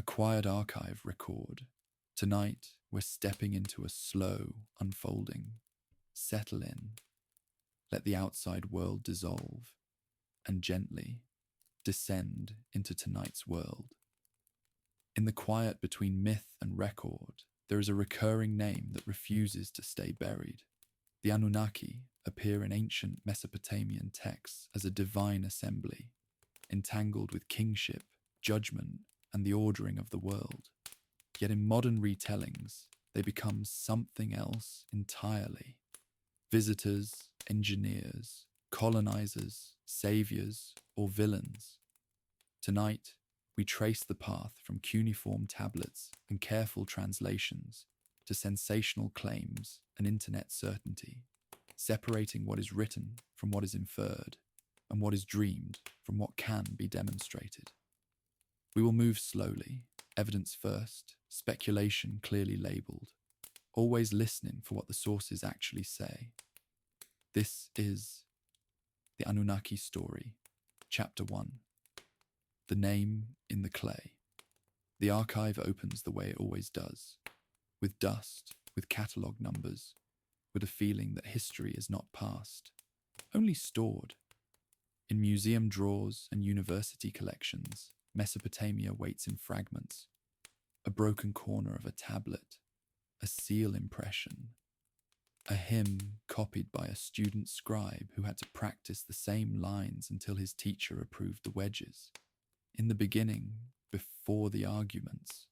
a quiet archive record. Tonight, we're stepping into a slow unfolding. Settle in, let the outside world dissolve, and gently descend into tonight's world. In the quiet between myth and record, there is a recurring name that refuses to stay buried. The Anunnaki appear in ancient Mesopotamian texts as a divine assembly, entangled with kingship, judgment, and the ordering of the world. Yet in modern retellings, they become something else entirely. Visitors, engineers, colonizers, saviors, or villains. Tonight, we trace the path from cuneiform tablets and careful translations to sensational claims and internet certainty, separating what is written from what is inferred, and what is dreamed from what can be demonstrated. We will move slowly, evidence first, speculation clearly labelled, always listening for what the sources actually say. This is the Anunnaki story, Chapter 1. The name in the clay. The archive opens the way it always does, with dust, with catalogue numbers, with a feeling that history is not past, only stored. In museum drawers and university collections, Mesopotamia waits in fragments, a broken corner of a tablet, a seal impression, a hymn copied by a student scribe who had to practice the same lines until his teacher approved the wedges. In the beginning, before the arguments,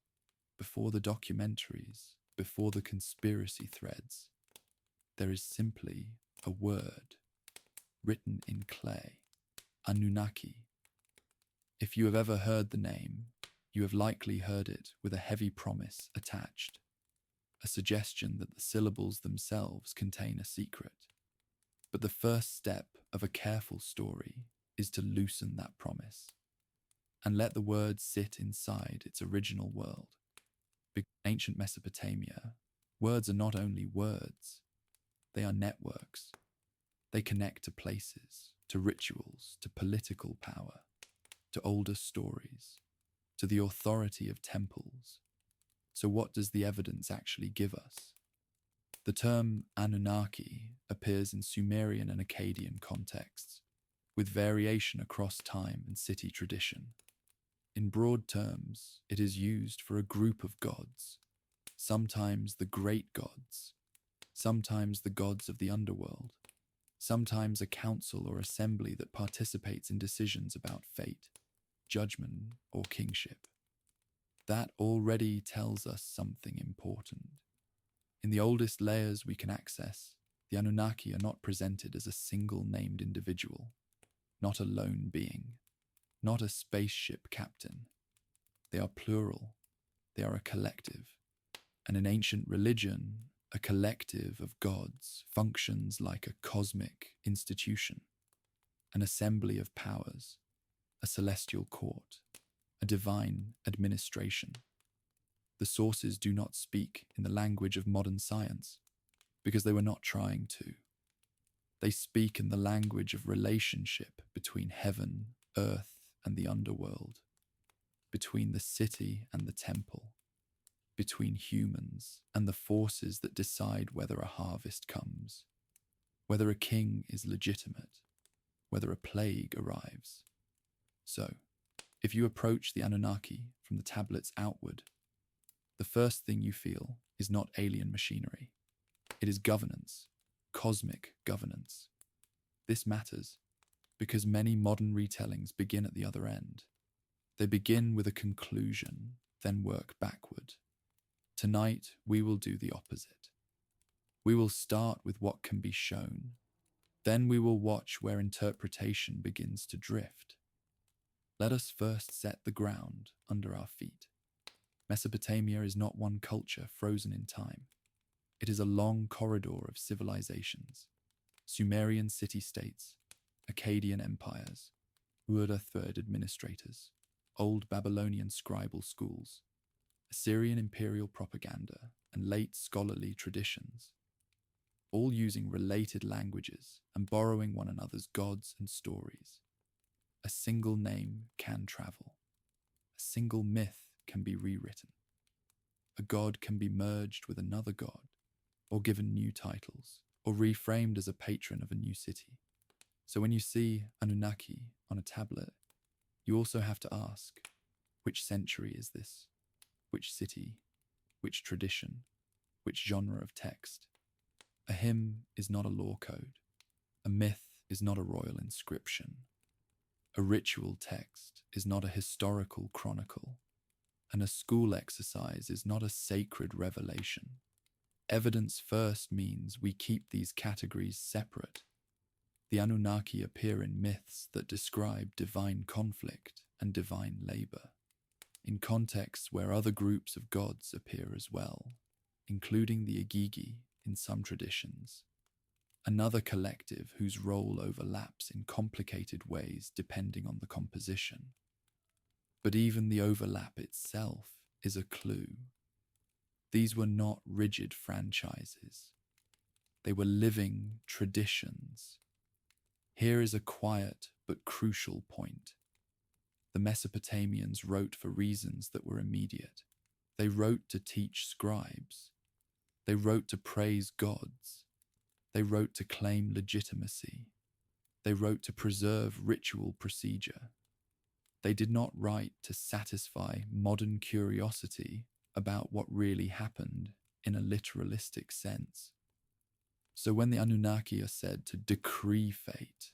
before the documentaries, before the conspiracy threads, there is simply a word, written in clay, Anunnaki. If you have ever heard the name, you have likely heard it with a heavy promise attached, a suggestion that the syllables themselves contain a secret. But the first step of a careful story is to loosen that promise and let the word sit inside its original world. In ancient Mesopotamia, words are not only words, they are networks. They connect to places, to rituals, to political power, to older stories, to the authority of temples. So what does the evidence actually give us? The term Anunnaki appears in Sumerian and Akkadian contexts, with variation across time and city tradition. In broad terms, it is used for a group of gods, sometimes the great gods, sometimes the gods of the underworld, sometimes a council or assembly that participates in decisions about fate, judgment, or kingship. That already tells us something important. In the oldest layers we can access, the Anunnaki are not presented as a single named individual, not a lone being, not a spaceship captain. They are plural. They are a collective. And in ancient religion, a collective of gods functions like a cosmic institution, an assembly of powers, a celestial court, a divine administration. The sources do not speak in the language of modern science because they were not trying to. They speak in the language of relationship between heaven, earth, and the underworld, between the city and the temple, between humans and the forces that decide whether a harvest comes, whether a king is legitimate, whether a plague arrives. So, if you approach the Anunnaki from the tablets outward, the first thing you feel is not alien machinery. It is governance, cosmic governance. This matters because many modern retellings begin at the other end. They begin with a conclusion, then work backward. Tonight, we will do the opposite. We will start with what can be shown. Then we will watch where interpretation begins to drift. Let us first set the ground under our feet. Mesopotamia is not one culture frozen in time. It is a long corridor of civilizations, Sumerian city-states, Akkadian empires, Ur-III administrators, Old Babylonian scribal schools, Assyrian imperial propaganda, and late scholarly traditions, all using related languages and borrowing one another's gods and stories. A single name can travel. A single myth can be rewritten. A god can be merged with another god, or given new titles, or reframed as a patron of a new city. So when you see Anunnaki on a tablet, you also have to ask, which century is this? Which city? Which tradition? Which genre of text? A hymn is not a law code. A myth is not a royal inscription. A ritual text is not a historical chronicle. And a school exercise is not a sacred revelation. Evidence first means we keep these categories separate. The Anunnaki appear in myths that describe divine conflict and divine labor, in contexts where other groups of gods appear as well, including the Igigi in some traditions, another collective whose role overlaps in complicated ways depending on the composition. But even the overlap itself is a clue. These were not rigid franchises. They were living traditions. Here is a quiet but crucial point. The Mesopotamians wrote for reasons that were immediate. They wrote to teach scribes. They wrote to praise gods. They wrote to claim legitimacy. They wrote to preserve ritual procedure. They did not write to satisfy modern curiosity about what really happened in a literalistic sense. So when the Anunnaki are said to decree fate,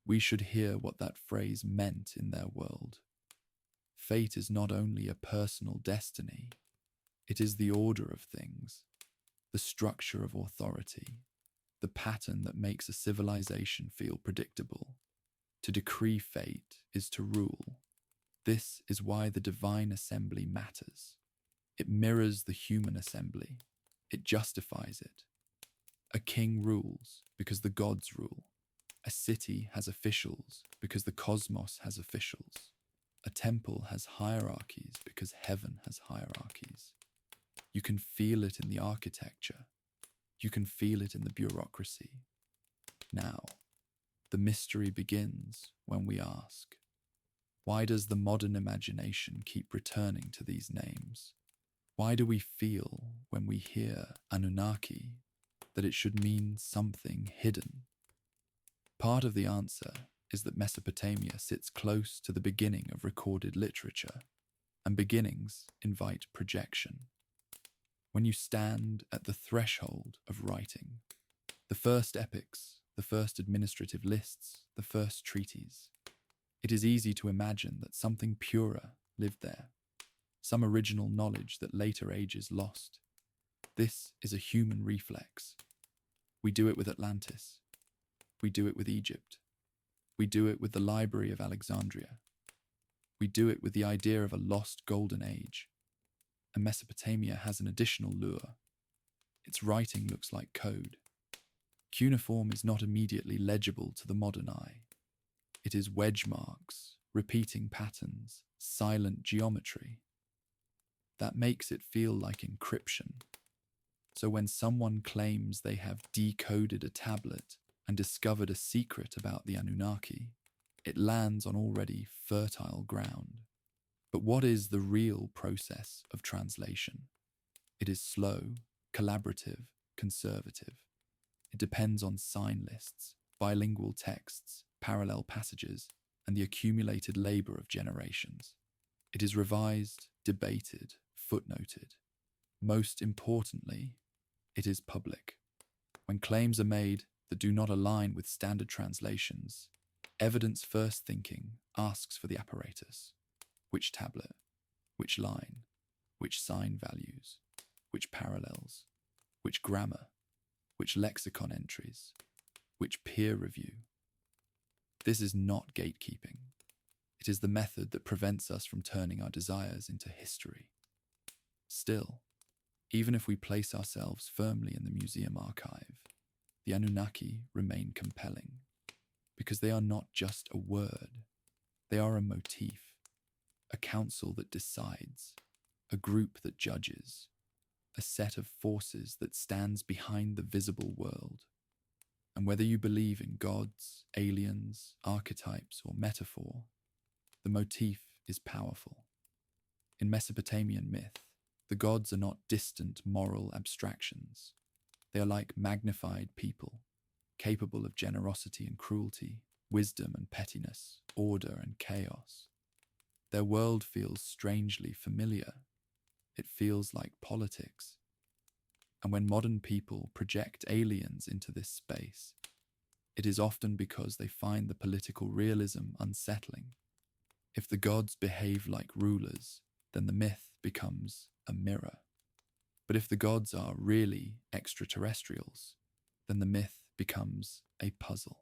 we should hear what that phrase meant in their world. Fate is not only a personal destiny, it is the order of things, the structure of authority, the pattern that makes a civilization feel predictable. To decree fate is to rule. This is why the divine assembly matters. It mirrors the human assembly. It justifies it. A king rules because the gods rule. A city has officials because the cosmos has officials. A temple has hierarchies because heaven has hierarchies. You can feel it in the architecture. You can feel it in the bureaucracy. Now, the mystery begins when we ask, why does the modern imagination keep returning to these names? Why do we feel, when we hear Anunnaki, that it should mean something hidden? Part of the answer is that Mesopotamia sits close to the beginning of recorded literature, and beginnings invite projection. When you stand at the threshold of writing, the first epics, the first administrative lists, the first treaties, it is easy to imagine that something purer lived there, some original knowledge that later ages lost. This is a human reflex. We do it with Atlantis. We do it with Egypt. We do it with the Library of Alexandria. We do it with the idea of a lost golden age. And Mesopotamia has an additional lure. Its writing looks like code. Cuneiform is not immediately legible to the modern eye. It is wedge marks, repeating patterns, silent geometry. That makes it feel like encryption. So when someone claims they have decoded a tablet and discovered a secret about the Anunnaki, it lands on already fertile ground. But what is the real process of translation? It is slow, collaborative, conservative. It depends on sign lists, bilingual texts, parallel passages, and the accumulated labor of generations. It is revised, debated, footnoted. Most importantly, it is public. When claims are made that do not align with standard translations, evidence-first thinking asks for the apparatus. Which tablet? Which line? Which sign values? Which parallels? Which grammar? Which lexicon entries? Which peer review? This is not gatekeeping. It is the method that prevents us from turning our desires into history. Still, even if we place ourselves firmly in the museum archive, the Anunnaki remain compelling, because they are not just a word, they are a motif, a council that decides, a group that judges, a set of forces that stands behind the visible world. And whether you believe in gods, aliens, archetypes, or metaphor, the motif is powerful. In Mesopotamian myth, the gods are not distant moral abstractions. They are like magnified people, capable of generosity and cruelty, wisdom and pettiness, order and chaos. Their world feels strangely familiar. It feels like politics. And when modern people project aliens into this space, it is often because they find the political realism unsettling. If the gods behave like rulers, then the myth becomes a mirror. But if the gods are really extraterrestrials, then the myth becomes a puzzle.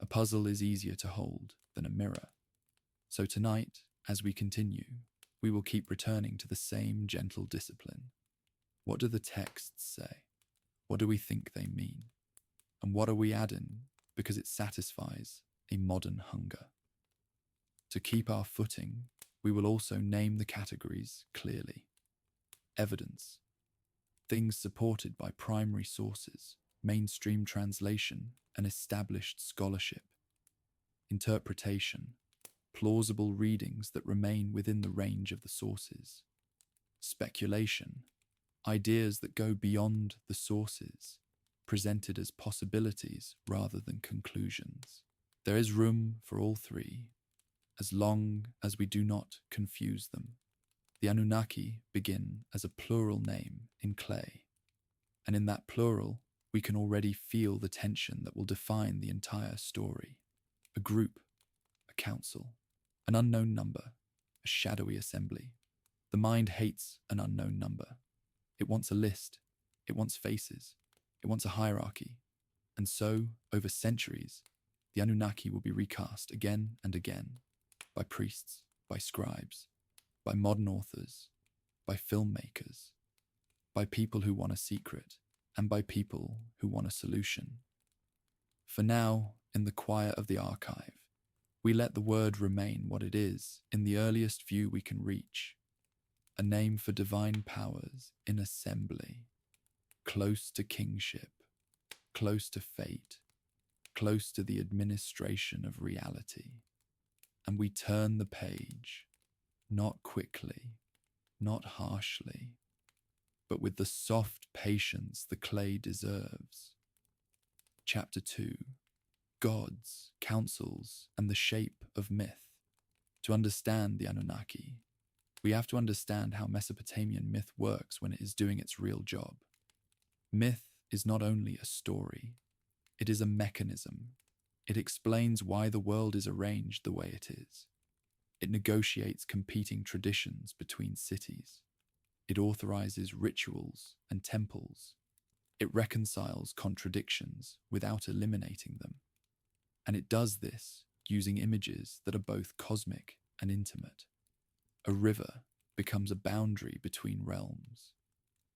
A puzzle is easier to hold than a mirror. So tonight, as we continue, we will keep returning to the same gentle discipline. What do the texts say? What do we think they mean? And what are we adding because it satisfies a modern hunger? To keep our footing, we will also name the categories clearly. Evidence. Things supported by primary sources, mainstream translation, and established scholarship. Interpretation. Plausible readings that remain within the range of the sources. Speculation. Ideas that go beyond the sources, presented as possibilities rather than conclusions. There is room for all three, as long as we do not confuse them. The Anunnaki begin as a plural name in clay, and in that plural, we can already feel the tension that will define the entire story. A group, a council, an unknown number, a shadowy assembly. The mind hates an unknown number. It wants a list, it wants faces, it wants a hierarchy. And so, over centuries, the Anunnaki will be recast again and again, by priests, by scribes, by modern authors, by filmmakers, by people who want a secret, and by people who want a solution. For now, in the quiet of the archive, we let the word remain what it is in the earliest view we can reach, a name for divine powers in assembly, close to kingship, close to fate, close to the administration of reality. And we turn the page, not quickly, not harshly, but with the soft patience the clay deserves. Chapter 2. Gods, councils, and the shape of myth. To understand the Anunnaki, we have to understand how Mesopotamian myth works when it is doing its real job. Myth is not only a story, it is a mechanism. It explains why the world is arranged the way it is. It negotiates competing traditions between cities. It authorizes rituals and temples. It reconciles contradictions without eliminating them. And it does this using images that are both cosmic and intimate. A river becomes a boundary between realms.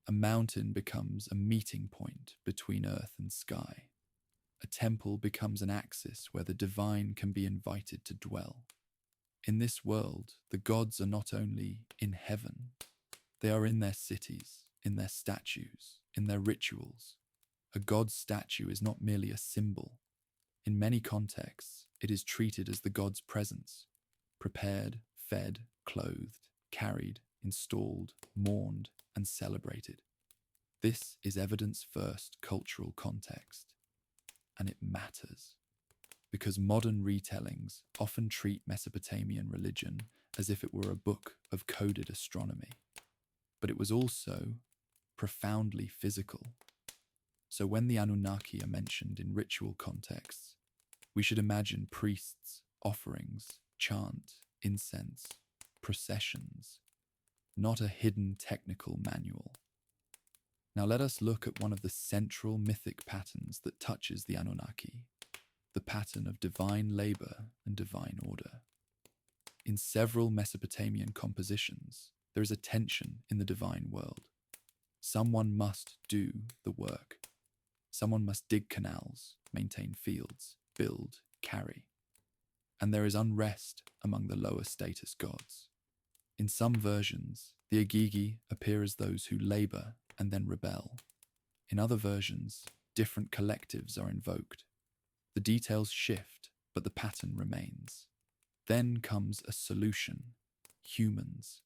A mountain becomes a meeting point between earth and sky. A temple becomes an axis where the divine can be invited to dwell. In this world, the gods are not only in heaven, they are in their cities, in their statues, in their rituals. A god statue is not merely a symbol. In many contexts, it is treated as the god's presence, prepared, fed, clothed, carried, installed, mourned, and celebrated. This is evidence-first cultural context. And it matters, because modern retellings often treat Mesopotamian religion as if it were a book of coded astronomy. But it was also profoundly physical. So when the Anunnaki are mentioned in ritual contexts, we should imagine priests, offerings, chant, incense, processions, not a hidden technical manual. Now let us look at one of the central mythic patterns that touches the Anunnaki, the pattern of divine labor and divine order. In several Mesopotamian compositions, there is a tension in the divine world. Someone must do the work. Someone must dig canals, maintain fields, build, carry. And there is unrest among the lower status gods. In some versions, the Agigi appear as those who labor and then rebel. In other versions, different collectives are invoked. The details shift, but the pattern remains. Then comes a solution: humans.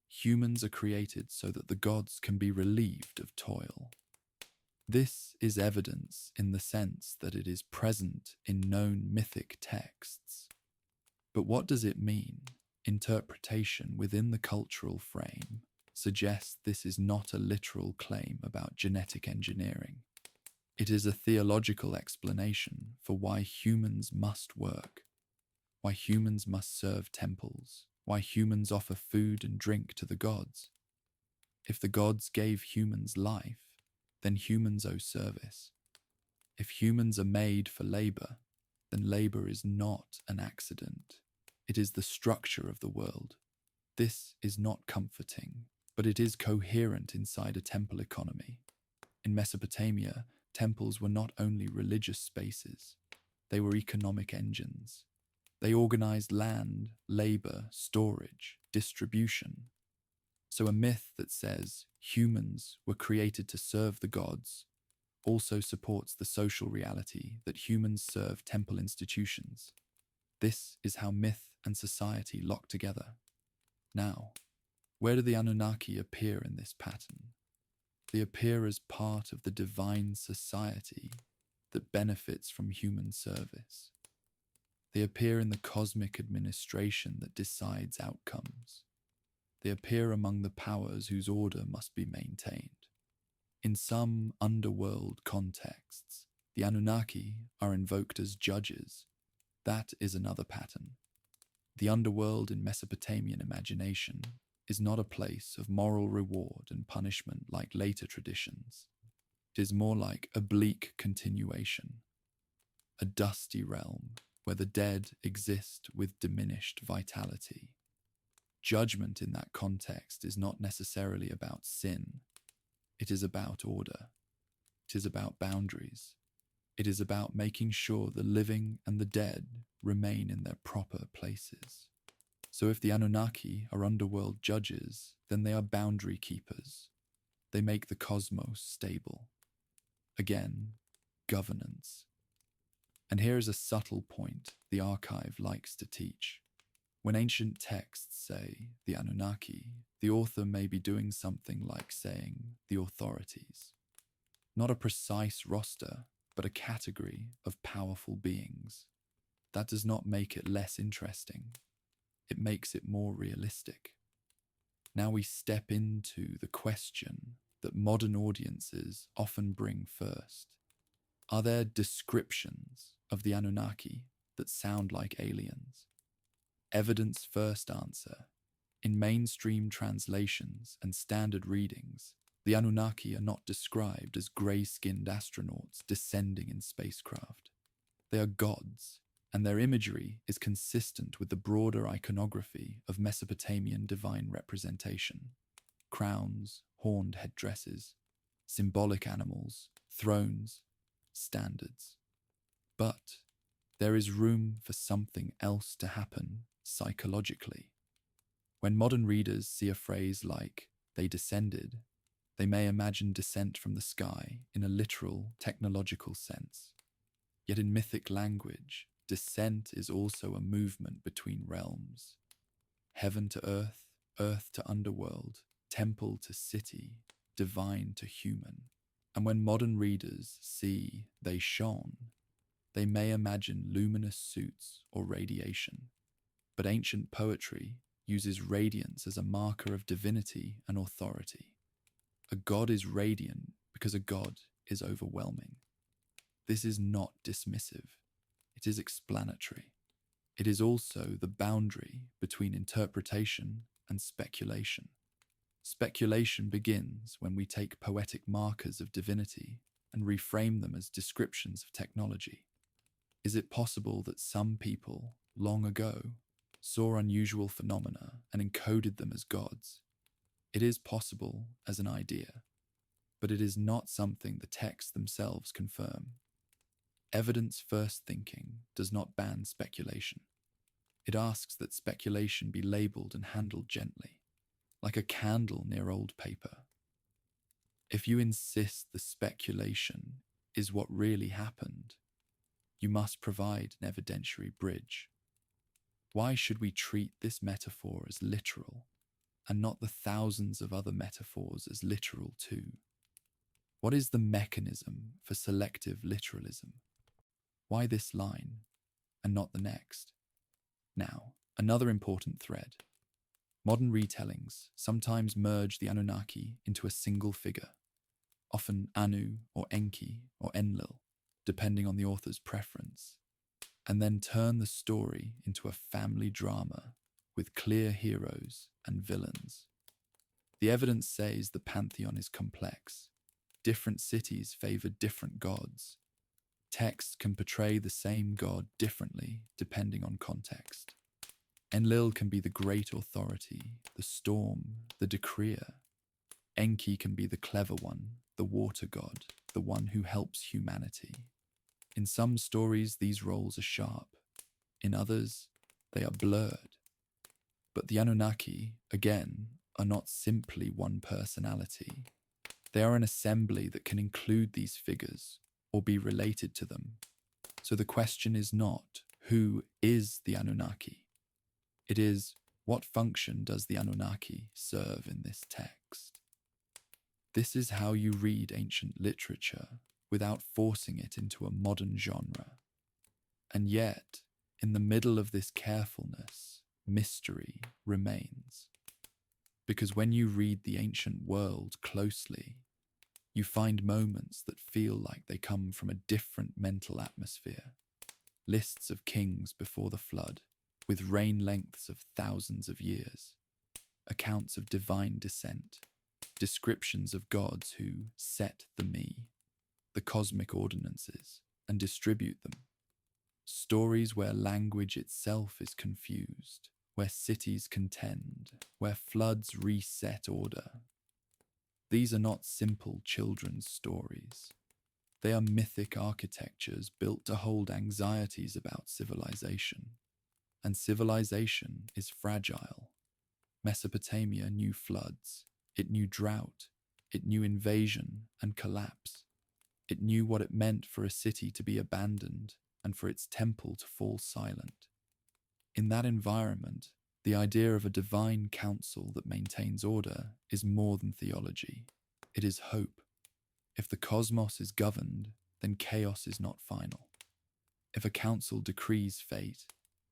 humans are created so that the gods can be relieved of toil. This is evidence in the sense that it is present in known mythic texts. But what does it mean? Interpretation within the cultural frame suggests this is not a literal claim about genetic engineering. It is a theological explanation for why humans must work, why humans must serve temples, why humans offer food and drink to the gods. If the gods gave humans life, then humans owe service. If humans are made for labor, then labor is not an accident. It is the structure of the world. This is not comforting, but it is coherent inside a temple economy. In Mesopotamia, temples were not only religious spaces, they were economic engines. They organized land, labor, storage, distribution. So a myth that says humans were created to serve the gods also supports the social reality that humans serve temple institutions. This is how myth and society lock together. Now, where do the Anunnaki appear in this pattern? They appear as part of the divine society that benefits from human service. They appear in the cosmic administration that decides outcomes. They appear among the powers whose order must be maintained. In some underworld contexts, the Anunnaki are invoked as judges. That is another pattern. The underworld in Mesopotamian imagination is not a place of moral reward and punishment like later traditions. It is more like a bleak continuation, a dusty realm where the dead exist with diminished vitality. Judgment in that context is not necessarily about sin. It is about order. It is about boundaries. It is about making sure the living and the dead remain in their proper places. So if the Anunnaki are underworld judges, then they are boundary keepers. They make the cosmos stable. Again, governance. And here is a subtle point the archive likes to teach. When ancient texts say the Anunnaki, the author may be doing something like saying the authorities. Not a precise roster, but a category of powerful beings. That does not make it less interesting. It makes it more realistic. Now we step into the question that modern audiences often bring first. Are there descriptions of the Anunnaki that sound like aliens? Evidence first answer. In mainstream translations and standard readings, the Anunnaki are not described as grey-skinned astronauts descending in spacecraft. They are gods, and their imagery is consistent with the broader iconography of Mesopotamian divine representation. Crowns, horned headdresses, symbolic animals, thrones, standards. But there is room for something else to happen psychologically. When modern readers see a phrase like, "they descended," they may imagine descent from the sky in a literal, technological sense. Yet in mythic language, descent is also a movement between realms. Heaven to earth, earth to underworld, temple to city, divine to human. And when modern readers see "they shone," they may imagine luminous suits or radiation. But ancient poetry uses radiance as a marker of divinity and authority. A god is radiant because a god is overwhelming. This is not dismissive. It is explanatory. It is also the boundary between interpretation and speculation. Speculation begins when we take poetic markers of divinity and reframe them as descriptions of technology. Is it possible that some people, long ago, saw unusual phenomena and encoded them as gods? It is possible as an idea, but it is not something the texts themselves confirm. Evidence-first thinking does not ban speculation. It asks that speculation be labelled and handled gently, like a candle near old paper. If you insist the speculation is what really happened, you must provide an evidentiary bridge. Why should we treat this metaphor as literal, and not the thousands of other metaphors as literal too? What is the mechanism for selective literalism? Why this line and not the next? Now, another important thread. Modern retellings sometimes merge the Anunnaki into a single figure, often Anu or Enki or Enlil, depending on the author's preference, and then turn the story into a family drama with clear heroes and villains. The evidence says the pantheon is complex. Different cities favor different gods. Texts can portray the same god differently depending on context. Enlil can be the great authority, the storm, the decreer. Enki can be the clever one, the water god, the one who helps humanity. In some stories, these roles are sharp. In others, they are blurred. But the Anunnaki, again, are not simply one personality. They are an assembly that can include these figures or be related to them. So the question is not, who is the Anunnaki? It is, what function does the Anunnaki serve in this text? This is how you read ancient literature without forcing it into a modern genre. And yet, in the middle of this carefulness, mystery remains. Because when you read the ancient world closely, you find moments that feel like they come from a different mental atmosphere. Lists of kings before the flood, with reign lengths of thousands of years. Accounts of divine descent. Descriptions of gods who set the me, the cosmic ordinances, and distribute them. Stories where language itself is confused, where cities contend, where floods reset order. These are not simple children's stories. They are mythic architectures built to hold anxieties about civilization. And civilization is fragile. Mesopotamia knew floods, it knew drought, it knew invasion and collapse. It knew what it meant for a city to be abandoned and for its temple to fall silent. In that environment, the idea of a divine council that maintains order is more than theology. It is hope. If the cosmos is governed, then chaos is not final. If a council decrees fate,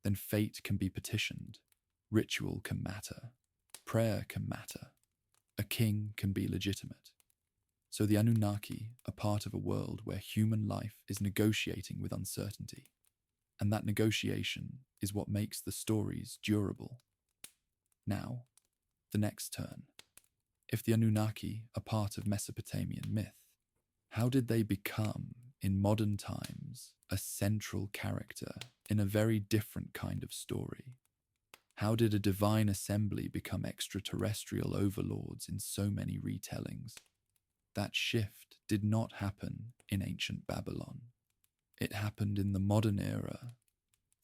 then fate can be petitioned. Ritual can matter. Prayer can matter. A king can be legitimate. So the Anunnaki are part of a world where human life is negotiating with uncertainty. And that negotiation is what makes the stories durable. Now, the next turn. If the Anunnaki are part of Mesopotamian myth, how did they become, in modern times, a central character in a very different kind of story? How did a divine assembly become extraterrestrial overlords in so many retellings? That shift did not happen in ancient Babylon. It happened in the modern era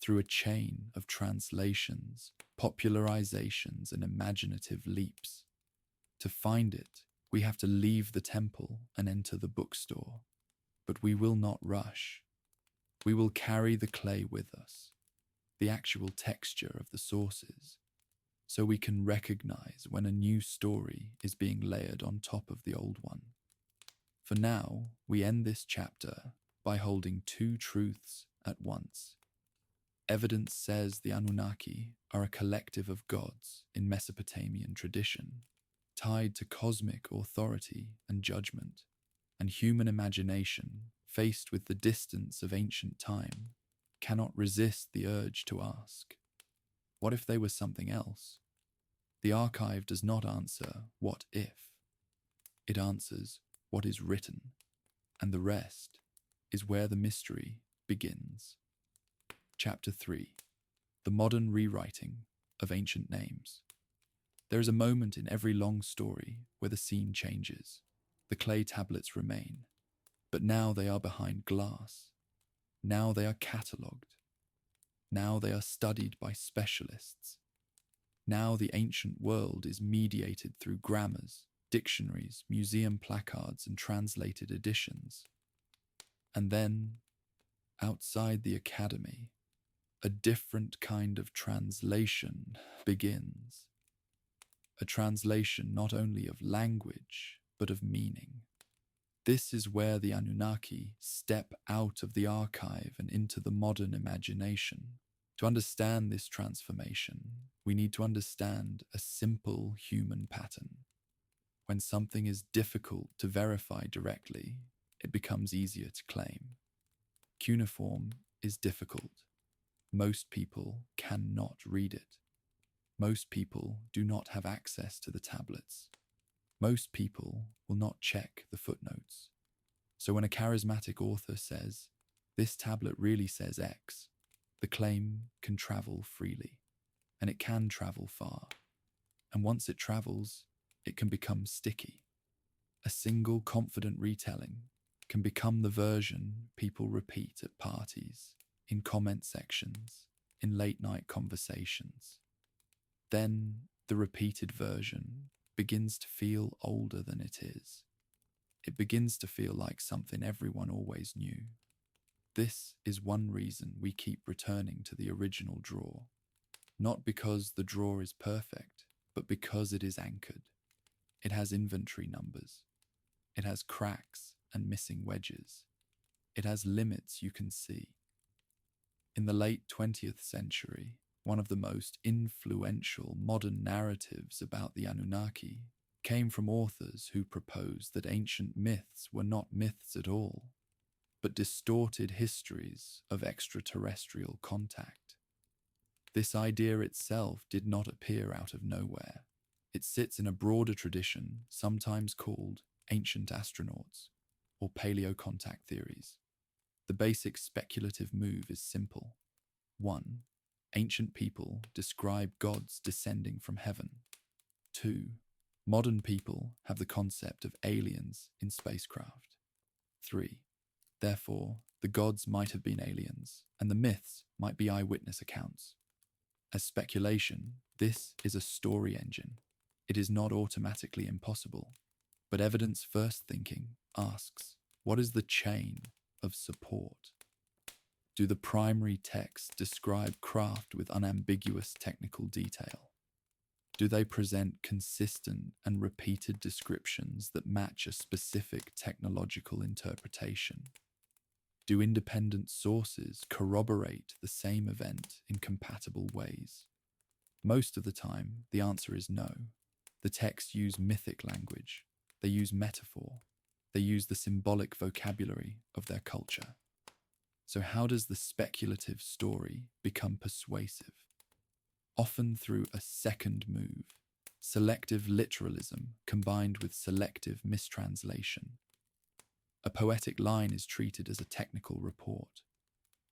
through a chain of translations, popularizations, and imaginative leaps. To find it, we have to leave the temple and enter the bookstore. But we will not rush. We will carry the clay with us, the actual texture of the sources, so we can recognize when a new story is being layered on top of the old one. For now, we end this chapter by holding two truths at once. Evidence says the Anunnaki are a collective of gods in Mesopotamian tradition, tied to cosmic authority and judgment, and human imagination, faced with the distance of ancient time, cannot resist the urge to ask, what if they were something else? The archive does not answer what if. It answers what is written, and the rest is where the mystery begins. Chapter 3. The Modern Rewriting of Ancient Names. There is a moment in every long story where the scene changes. The clay tablets remain, but now they are behind glass. Now they are catalogued. Now they are studied by specialists. Now the ancient world is mediated through grammars, dictionaries, museum placards, and translated editions. And then, outside the academy, a different kind of translation begins. a translation not only of language, but of meaning. This is where the Anunnaki step out of the archive and into the modern imagination. To understand this transformation, we need to understand a simple human pattern. When something is difficult to verify directly, it becomes easier to claim. Cuneiform is difficult. Most people cannot read it. Most people do not have access to the tablets. Most people will not check the footnotes. So when a charismatic author says, "This tablet really says X," the claim can travel freely, and it can travel far. And once it travels, it can become sticky. A single confident retelling can become the version people repeat at parties, in comment sections, in late-night conversations. Then the repeated version begins to feel older than it is. It begins to feel like something everyone always knew. This is one reason we keep returning to the original drawer. Not because the drawer is perfect, but because it is anchored. It has inventory numbers. It has cracks and missing wedges. It has limits you can see. In the late 20th century, one of the most influential modern narratives about the Anunnaki came from authors who proposed that ancient myths were not myths at all, but distorted histories of extraterrestrial contact. This idea itself did not appear out of nowhere. It sits in a broader tradition, sometimes called ancient astronauts or paleocontact theories. The basic speculative move is simple. 1. Ancient people describe gods descending from heaven. 2. Modern people have the concept of aliens in spacecraft. 3. Therefore, the gods might have been aliens, and the myths might be eyewitness accounts. As speculation, this is a story engine. It is not automatically impossible, but evidence-first thinking asks, what is the chain of support? Do the primary texts describe craft with unambiguous technical detail? Do they present consistent and repeated descriptions that match a specific technological interpretation? Do independent sources corroborate the same event in compatible ways? Most of the time, the answer is no. The texts use mythic language. They use metaphor. They use the symbolic vocabulary of their culture. So how does the speculative story become persuasive? Often through a second move, selective literalism combined with selective mistranslation. A poetic line is treated as a technical report.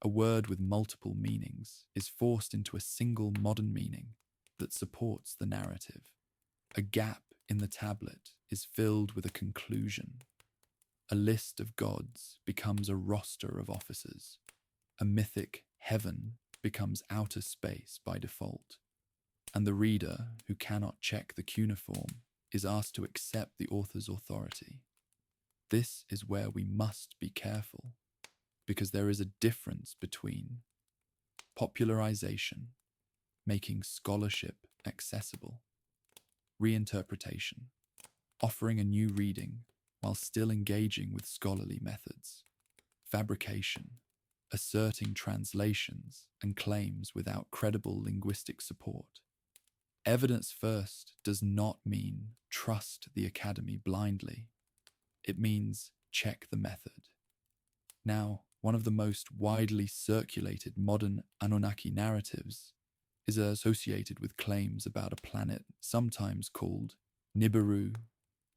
A word with multiple meanings is forced into a single modern meaning that supports the narrative. A gap in the tablet is filled with a conclusion. A list of gods becomes a roster of officers. A mythic heaven becomes outer space by default. And the reader, who cannot check the cuneiform, is asked to accept the author's authority. This is where we must be careful, because there is a difference between popularization, making scholarship accessible, reinterpretation, offering a new reading while still engaging with scholarly methods, fabrication, asserting translations and claims without credible linguistic support. Evidence first does not mean trust the academy blindly. It means check the method. Now, one of the most widely circulated modern Anunnaki narratives is associated with claims about a planet sometimes called Nibiru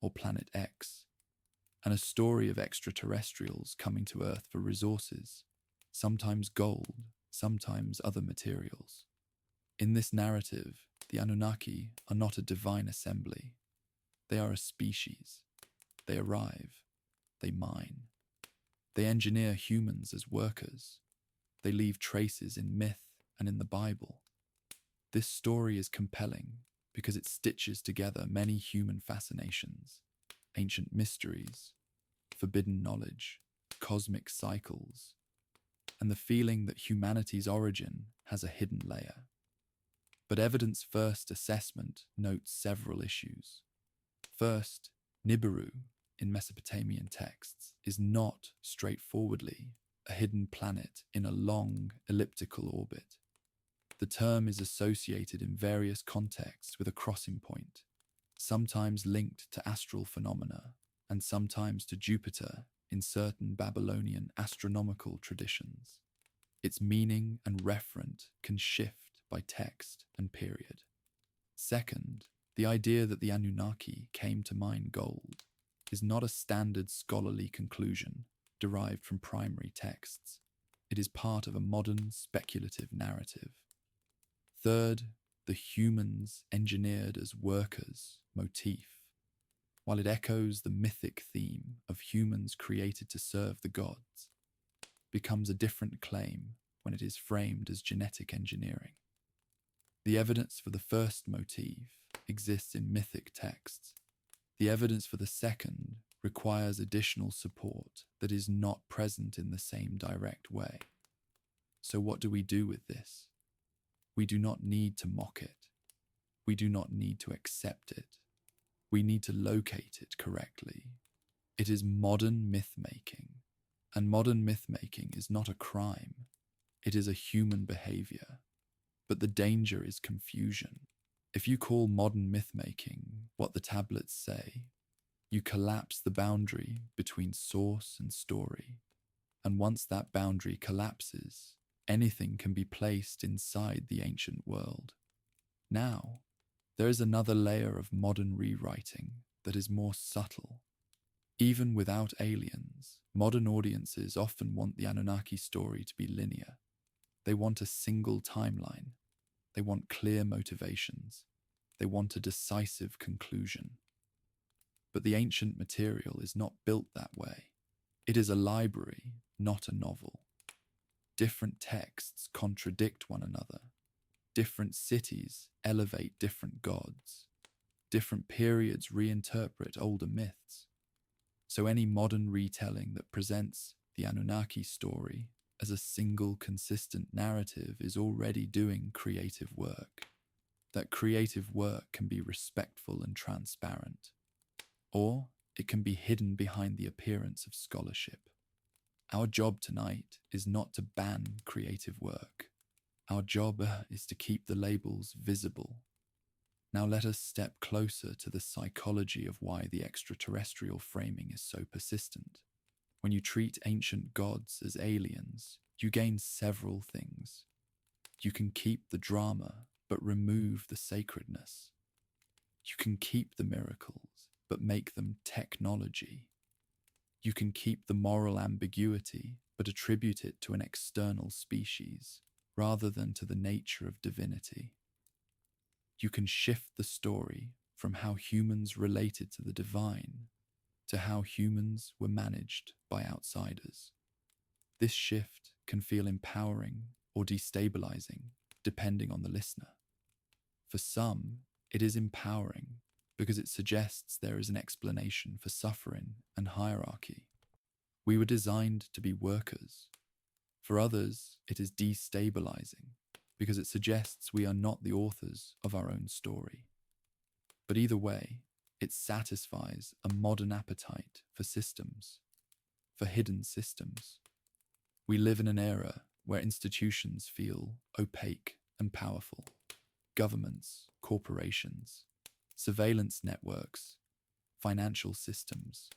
or Planet X, and a story of extraterrestrials coming to Earth for resources, sometimes gold, sometimes other materials. In this narrative, the Anunnaki are not a divine assembly. They are a species. They arrive. They mine. They engineer humans as workers. They leave traces in myth and in the Bible. This story is compelling because it stitches together many human fascinations, ancient mysteries, forbidden knowledge, cosmic cycles, and the feeling that humanity's origin has a hidden layer. But evidence-first assessment notes several issues. First, Nibiru in Mesopotamian texts is not straightforwardly a hidden planet in a long elliptical orbit. The term is associated in various contexts with a crossing point, sometimes linked to astral phenomena and sometimes to Jupiter in certain Babylonian astronomical traditions. Its meaning and referent can shift by text and period. Second, the idea that the Anunnaki came to mine gold is not a standard scholarly conclusion derived from primary texts. It is part of a modern speculative narrative. Third, the humans engineered as workers motif, while it echoes the mythic theme of humans created to serve the gods, becomes a different claim when it is framed as genetic engineering. The evidence for the first motif exists in mythic texts. The evidence for the second requires additional support that is not present in the same direct way. So what do we do with this? We do not need to mock it. We do not need to accept it. We need to locate it correctly. It is modern myth-making, and modern myth-making is not a crime. It is a human behavior. But the danger is confusion. If you call modern myth-making what the tablets say, you collapse the boundary between source and story. And once that boundary collapses, anything can be placed inside the ancient world. Now, there is another layer of modern rewriting that is more subtle. Even without aliens, modern audiences often want the Anunnaki story to be linear. They want a single timeline. They want clear motivations. They want a decisive conclusion. But the ancient material is not built that way. It is a library, not a novel. Different texts contradict one another. Different cities elevate different gods. Different periods reinterpret older myths. So any modern retelling that presents the Anunnaki story as a single consistent narrative is already doing creative work. That creative work can be respectful and transparent, or it can be hidden behind the appearance of scholarship. Our job tonight is not to ban creative work. Our job is to keep the labels visible. Now let us step closer to the psychology of why the extraterrestrial framing is so persistent. When you treat ancient gods as aliens, you gain several things. You can keep the drama, but remove the sacredness. You can keep the miracles, but make them technology. You can keep the moral ambiguity, but attribute it to an external species, rather than to the nature of divinity. You can shift the story from how humans related to the divine to how humans were managed by outsiders. This shift can feel empowering or destabilizing, depending on the listener. For some, it is empowering because it suggests there is an explanation for suffering and hierarchy. We were designed to be workers. For others, it is destabilizing because it suggests we are not the authors of our own story. But either way, it satisfies a modern appetite for systems, for hidden systems. We live in an era where institutions feel opaque and powerful. Governments, corporations, surveillance networks, financial systems.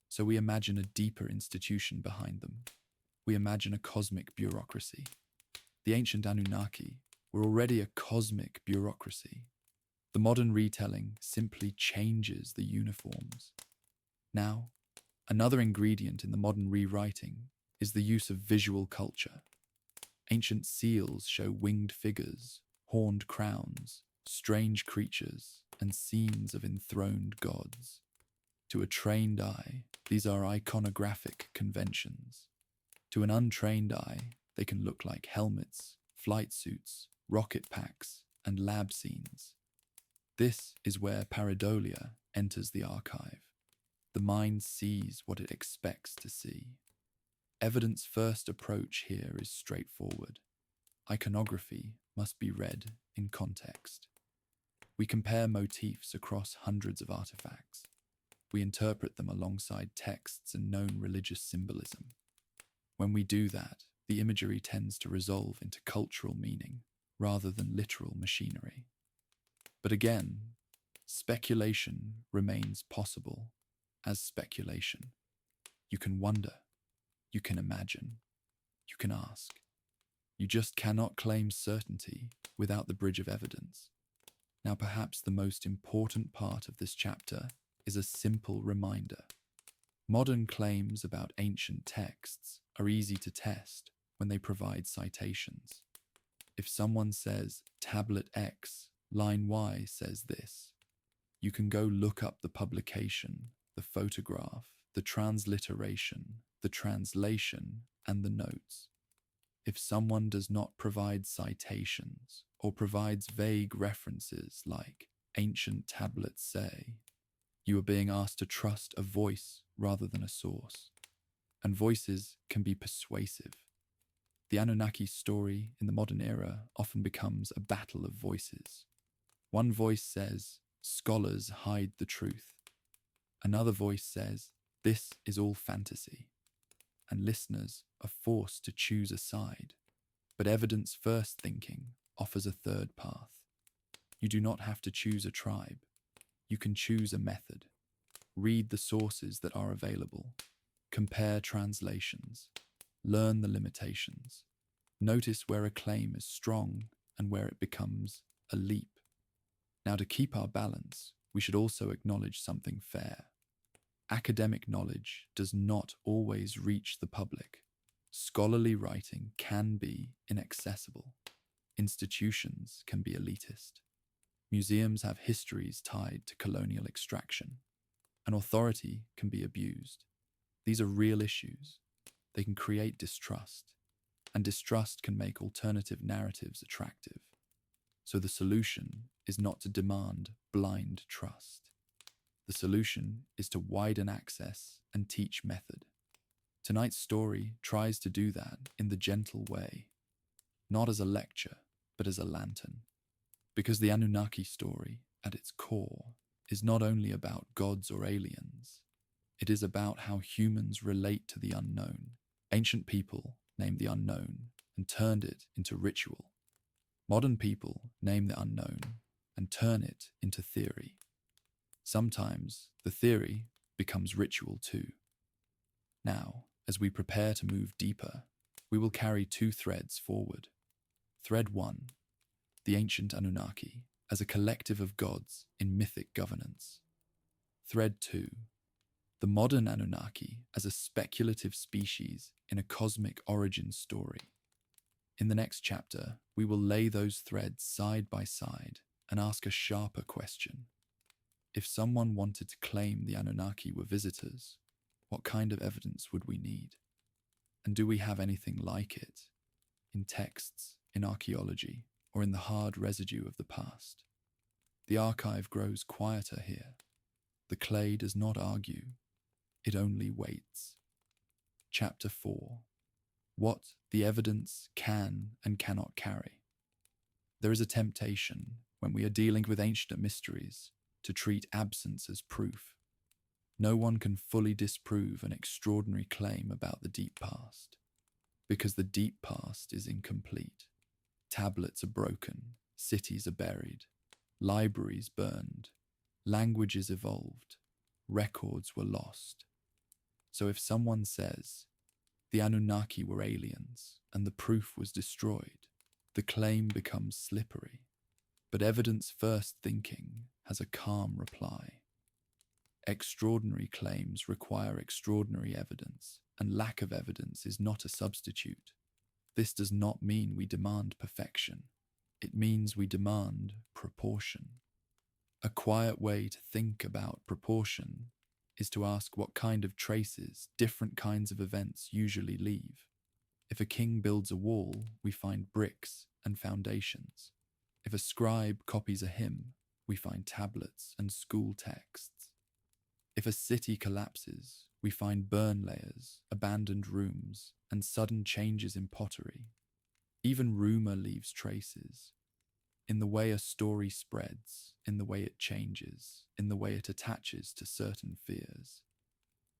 So we imagine a deeper institution behind them. We imagine a cosmic bureaucracy. The ancient Anunnaki were already a cosmic bureaucracy. The modern retelling simply changes the uniforms. Now, another ingredient in the modern rewriting is the use of visual culture. Ancient seals show winged figures, horned crowns, strange creatures, and scenes of enthroned gods. To a trained eye, these are iconographic conventions. To an untrained eye, they can look like helmets, flight suits, rocket packs, and lab scenes. This is where pareidolia enters the archive. The mind sees what it expects to see. Evidence-first approach here is straightforward. iconography must be read in context. We compare motifs across hundreds of artifacts. We interpret them alongside texts and known religious symbolism. When we do that, the imagery tends to resolve into cultural meaning rather than literal machinery. But again, speculation remains possible as speculation. You can wonder, you can imagine, you can ask. You just cannot claim certainty without the bridge of evidence. Now, perhaps the most important part of this chapter is a simple reminder. Modern claims about ancient texts are easy to test when they provide citations. If someone says, Tablet X, line Y says this, you can go look up the publication, the photograph, the transliteration, the translation, and the notes. If someone does not provide citations or provides vague references like ancient tablets say, you are being asked to trust a voice rather than a source. And voices can be persuasive. The Anunnaki story in the modern era often becomes a battle of voices. One voice says, scholars hide the truth. Another voice says, this is all fantasy. And listeners are forced to choose a side. But evidence-first thinking offers a third path. You do not have to choose a tribe. You can choose a method. Read the sources that are available. Compare translations. Learn the limitations. Notice where a claim is strong and where it becomes a leap. Now, to keep our balance, we should also acknowledge something fair. Academic knowledge does not always reach the public. Scholarly writing can be inaccessible. Institutions can be elitist. Museums have histories tied to colonial extraction. And authority can be abused. These are real issues. They can create distrust. And distrust can make alternative narratives attractive. So the solution is not to demand blind trust. The solution is to widen access and teach method. Tonight's story tries to do that in the gentle way, not as a lecture, but as a lantern. Because the Anunnaki story, at its core, is not only about gods or aliens, it is about how humans relate to the unknown. Ancient people named the unknown and turned it into ritual. Modern people name the unknown and turn it into theory. Sometimes the theory becomes ritual too. Now, as we prepare to move deeper, we will carry two threads forward. Thread 1, the ancient Anunnaki as a collective of gods in mythic governance. Thread 2, the modern Anunnaki as a speculative species in a cosmic origin story. In the next chapter, we will lay those threads side by side and ask a sharper question. If someone wanted to claim the Anunnaki were visitors, what kind of evidence would we need? And do we have anything like it? In texts, in archaeology, or in the hard residue of the past? The archive grows quieter here. The clay does not argue. It only waits. Chapter 4. What the evidence can and cannot carry. There is a temptation, when we are dealing with ancient mysteries, to treat absence as proof. No one can fully disprove an extraordinary claim about the deep past, because the deep past is incomplete. Tablets are broken, cities are buried, libraries burned, languages evolved, records were lost. So if someone says, the Anunnaki were aliens and the proof was destroyed, the claim becomes slippery. But evidence-first thinking has a calm reply. Extraordinary claims require extraordinary evidence, and lack of evidence is not a substitute. This does not mean we demand perfection. It means we demand proportion. A quiet way to think about proportion is to ask what kind of traces different kinds of events usually leave. If a king builds a wall, we find bricks and foundations. If a scribe copies a hymn, we find tablets and school texts. If a city collapses, we find burn layers, abandoned rooms, and sudden changes in pottery. Even rumor leaves traces, in the way a story spreads, in the way it changes, in the way it attaches to certain fears.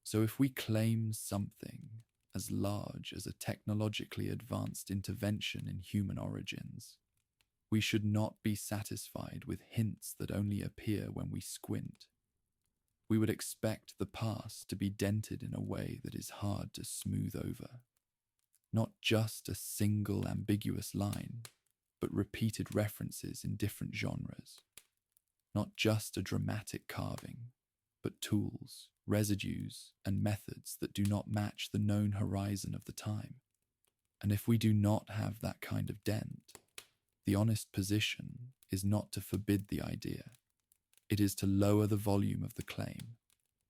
So if we claim something as large as a technologically advanced intervention in human origins, we should not be satisfied with hints that only appear when we squint. We would expect the past to be dented in a way that is hard to smooth over. Not just a single ambiguous line, but repeated references in different genres. Not just a dramatic carving, but tools, residues, and methods that do not match the known horizon of the time. And if we do not have that kind of dent, the honest position is not to forbid the idea. It is to lower the volume of the claim,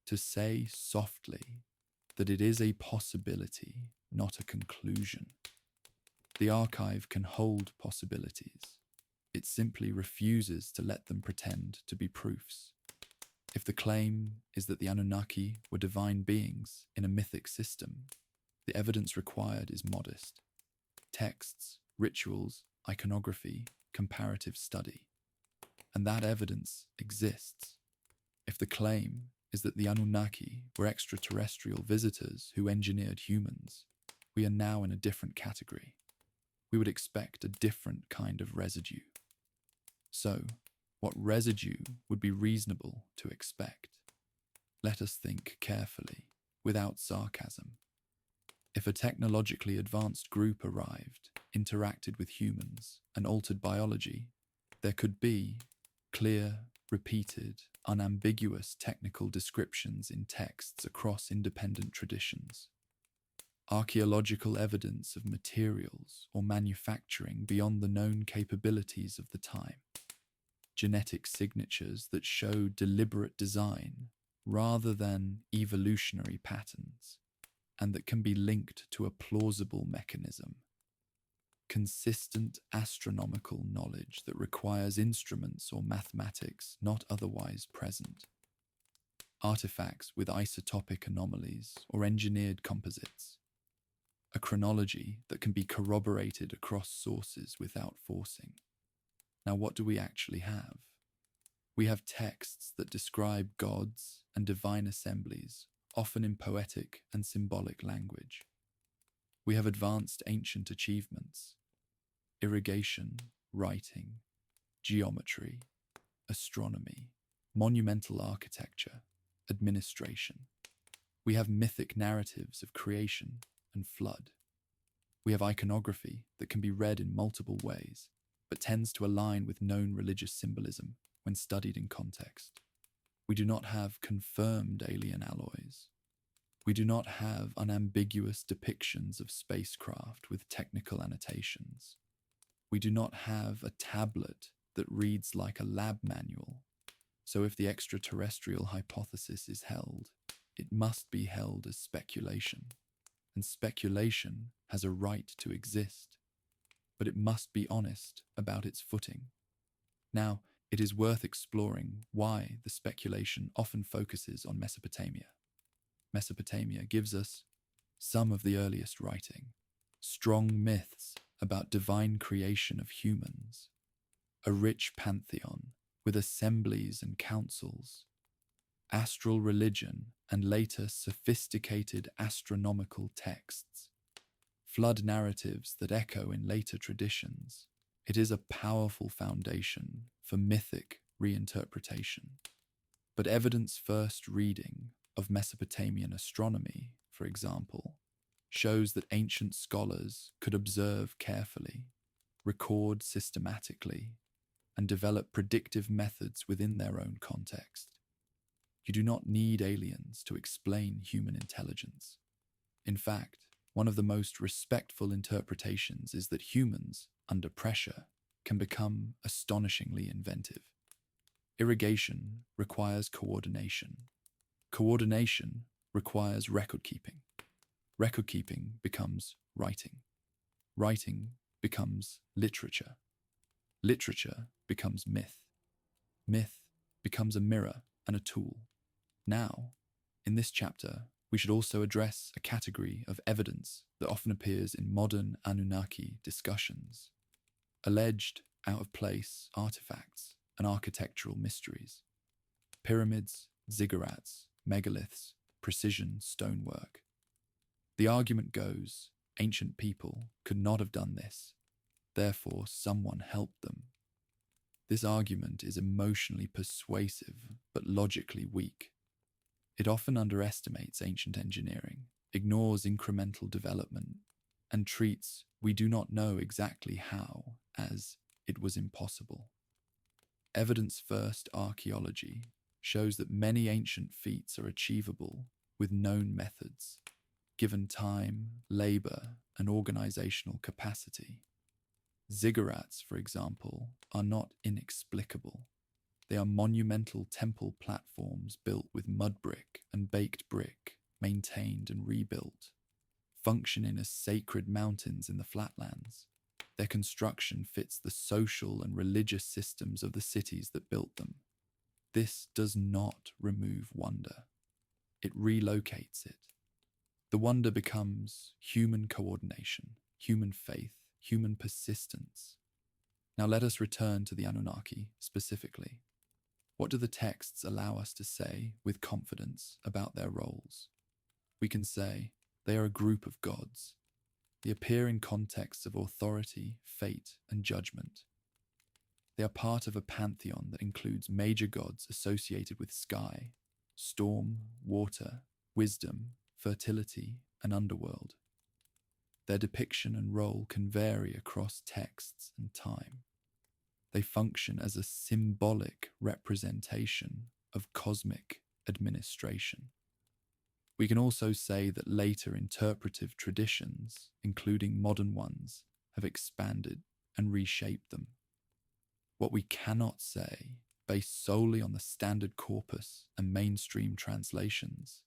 to say softly that it is a possibility, not a conclusion. The archive can hold possibilities. It simply refuses to let them pretend to be proofs. If the claim is that the Anunnaki were divine beings in a mythic system, the evidence required is modest. Texts, rituals, iconography, comparative study. And that evidence exists. If the claim is that the Anunnaki were extraterrestrial visitors who engineered humans, we are now in a different category. We would expect a different kind of residue. So, what residue would be reasonable to expect? Let us think carefully, without sarcasm. If a technologically advanced group arrived, interacted with humans, and altered biology, there could be clear, repeated, unambiguous technical descriptions in texts across independent traditions. Archaeological evidence of materials or manufacturing beyond the known capabilities of the time. Genetic signatures that show deliberate design rather than evolutionary patterns, and that can be linked to a plausible mechanism. Consistent astronomical knowledge that requires instruments or mathematics not otherwise present. Artifacts with isotopic anomalies or engineered composites. A chronology that can be corroborated across sources without forcing. Now, what do we actually have? We have texts that describe gods and divine assemblies, often in poetic and symbolic language. We have advanced ancient achievements: irrigation, writing, geometry, astronomy, monumental architecture, administration. We have mythic narratives of creation and flood. We have iconography that can be read in multiple ways, but tends to align with known religious symbolism when studied in context. We do not have confirmed alien alloys. We do not have unambiguous depictions of spacecraft with technical annotations. We do not have a tablet that reads like a lab manual. So if the extraterrestrial hypothesis is held, it must be held as speculation. And speculation has a right to exist, but it must be honest about its footing. Now, it is worth exploring why the speculation often focuses on Mesopotamia. Mesopotamia gives us some of the earliest writing, strong myths about divine creation of humans, a rich pantheon with assemblies and councils, astral religion, and later sophisticated astronomical texts, flood narratives that echo in later traditions. It is a powerful foundation for mythic reinterpretation. But evidence-first reading of Mesopotamian astronomy, for example, shows that ancient scholars could observe carefully, record systematically, and develop predictive methods within their own context. You do not need aliens to explain human intelligence. In fact, one of the most respectful interpretations is that humans, under pressure, can become astonishingly inventive. Irrigation requires coordination. Coordination requires record-keeping. Record-keeping becomes writing. Writing becomes literature. Literature becomes myth. Myth becomes a mirror and a tool. Now, in this chapter, we should also address a category of evidence that often appears in modern Anunnaki discussions, alleged out-of-place artifacts and architectural mysteries, pyramids, ziggurats, megaliths, precision stonework. The argument goes, ancient people could not have done this, therefore someone helped them. This argument is emotionally persuasive but logically weak. It often underestimates ancient engineering, ignores incremental development, and treats "we do not know exactly how" as "it was impossible." Evidence-first archaeology shows that many ancient feats are achievable with known methods, given time, labor, and organizational capacity. Ziggurats, for example, are not inexplicable. They are monumental temple platforms built with mud brick and baked brick, maintained and rebuilt, functioning as sacred mountains in the flatlands. Their construction fits the social and religious systems of the cities that built them. This does not remove wonder. It relocates it. The wonder becomes human coordination, human faith, human persistence. Now let us return to the Anunnaki specifically. What do the texts allow us to say with confidence about their roles? We can say they are a group of gods. They appear in contexts of authority, fate, and judgment. They are part of a pantheon that includes major gods associated with sky, storm, water, wisdom, fertility, and underworld. Their depiction and role can vary across texts and time. They function as a symbolic representation of cosmic administration. We can also say that later interpretive traditions, including modern ones, have expanded and reshaped them. What we cannot say, based solely on the standard corpus and mainstream translations,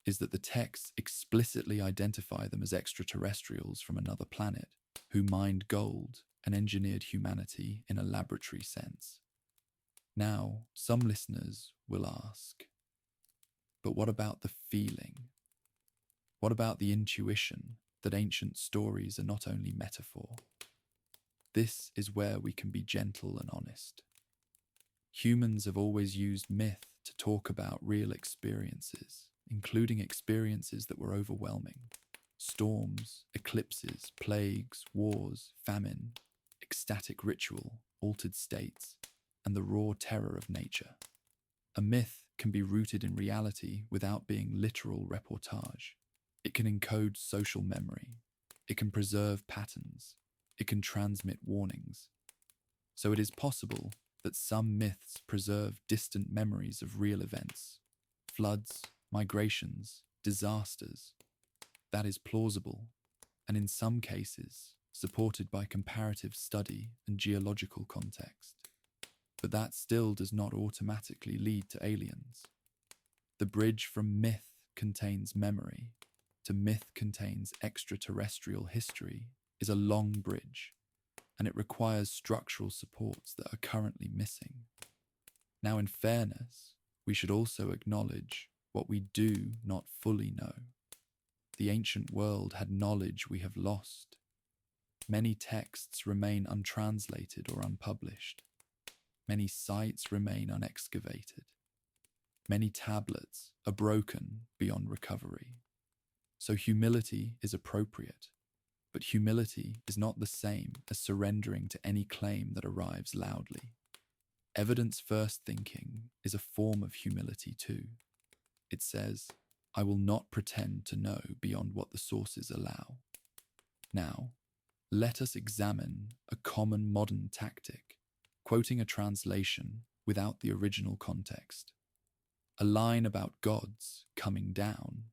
is that the texts explicitly identify them as extraterrestrials from another planet who mined gold and engineered humanity in a laboratory sense. Now, some listeners will ask, but what about the feeling? What about the intuition that ancient stories are not only metaphor? This is where we can be gentle and honest. Humans have always used myth to talk about real experiences, including experiences that were overwhelming. Storms, eclipses, plagues, wars, famine, ecstatic ritual, altered states, and the raw terror of nature. A myth can be rooted in reality without being literal reportage. It can encode social memory. It can preserve patterns. It can transmit warnings. So it is possible that some myths preserve distant memories of real events, floods, migrations, disasters. That is plausible, and in some cases, supported by comparative study and geological context. But that still does not automatically lead to aliens. The bridge from myth contains memory to myth contains extraterrestrial history is a long bridge, and it requires structural supports that are currently missing. Now, in fairness, we should also acknowledge what we do not fully know. The ancient world had knowledge we have lost. Many texts remain untranslated or unpublished. Many sites remain unexcavated. Many tablets are broken beyond recovery. So humility is appropriate, but humility is not the same as surrendering to any claim that arrives loudly. Evidence-first thinking is a form of humility too. It says, I will not pretend to know beyond what the sources allow. Now, let us examine a common modern tactic, quoting a translation without the original context. A line about gods coming down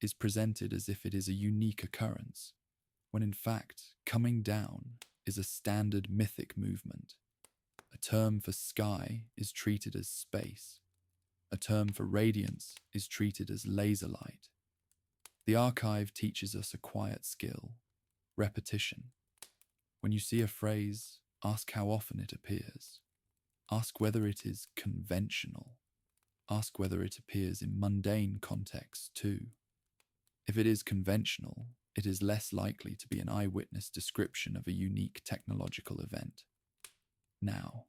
is presented as if it is a unique occurrence, when in fact, coming down is a standard mythic movement. A term for sky is treated as space. A term for radiance is treated as laser light. The archive teaches us a quiet skill, repetition. When you see a phrase, ask how often it appears. Ask whether it is conventional. Ask whether it appears in mundane contexts too. If it is conventional, it is less likely to be an eyewitness description of a unique technological event. Now,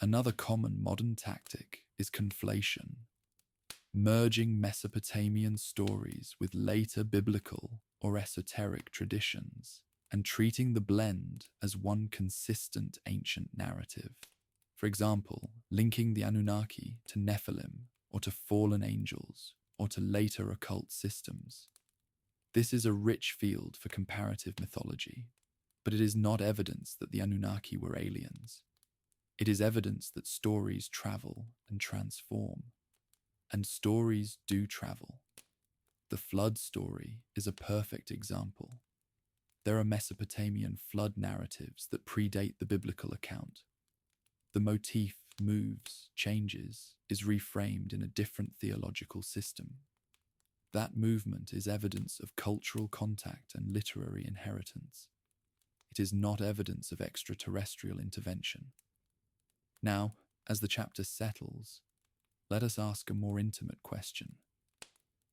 another common modern tactic is conflation, merging Mesopotamian stories with later biblical or esoteric traditions and treating the blend as one consistent ancient narrative. For example, linking the Anunnaki to Nephilim or to fallen angels or to later occult systems. This is a rich field for comparative mythology, but it is not evidence that the Anunnaki were aliens. It is evidence that stories travel and transform. And stories do travel. The flood story is a perfect example. There are Mesopotamian flood narratives that predate the biblical account. The motif moves, changes, is reframed in a different theological system. That movement is evidence of cultural contact and literary inheritance. It is not evidence of extraterrestrial intervention. Now, as the chapter settles, let us ask a more intimate question.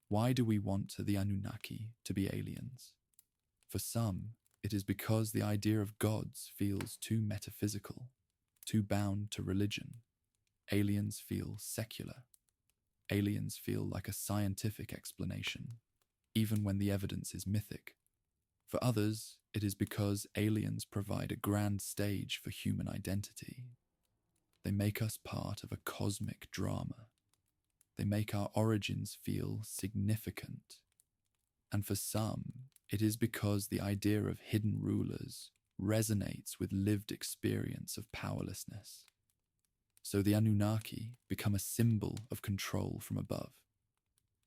Why do we want the Anunnaki to be aliens? For some, it is because the idea of gods feels too metaphysical, too bound to religion. Aliens feel secular. Aliens feel like a scientific explanation, even when the evidence is mythic. For others, it is because aliens provide a grand stage for human identity. They make us part of a cosmic drama. They make our origins feel significant. And for some, it is because the idea of hidden rulers resonates with lived experience of powerlessness. So the Anunnaki become a symbol of control from above.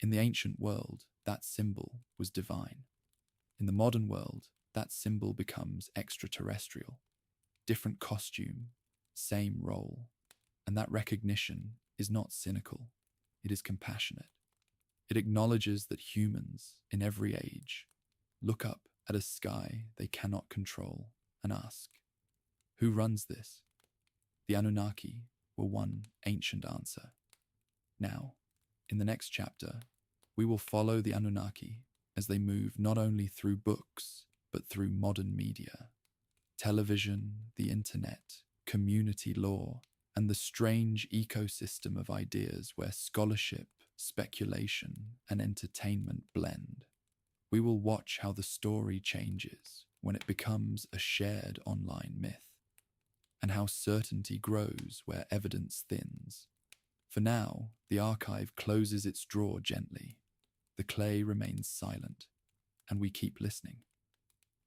In the ancient world, that symbol was divine. In the modern world, that symbol becomes extraterrestrial. Different costume, same role. And that recognition is not cynical. It is compassionate. It acknowledges that humans, in every age, look up at a sky they cannot control and ask, who runs this? The Anunnaki were one ancient answer. Now, in the next chapter, we will follow the Anunnaki as they move not only through books, but through modern media, television, the internet, community law, and the strange ecosystem of ideas where scholarship, speculation, and entertainment blend. We will watch how the story changes when it becomes a shared online myth, and how certainty grows where evidence thins. For now, the archive closes its drawer gently. The clay remains silent, and we keep listening.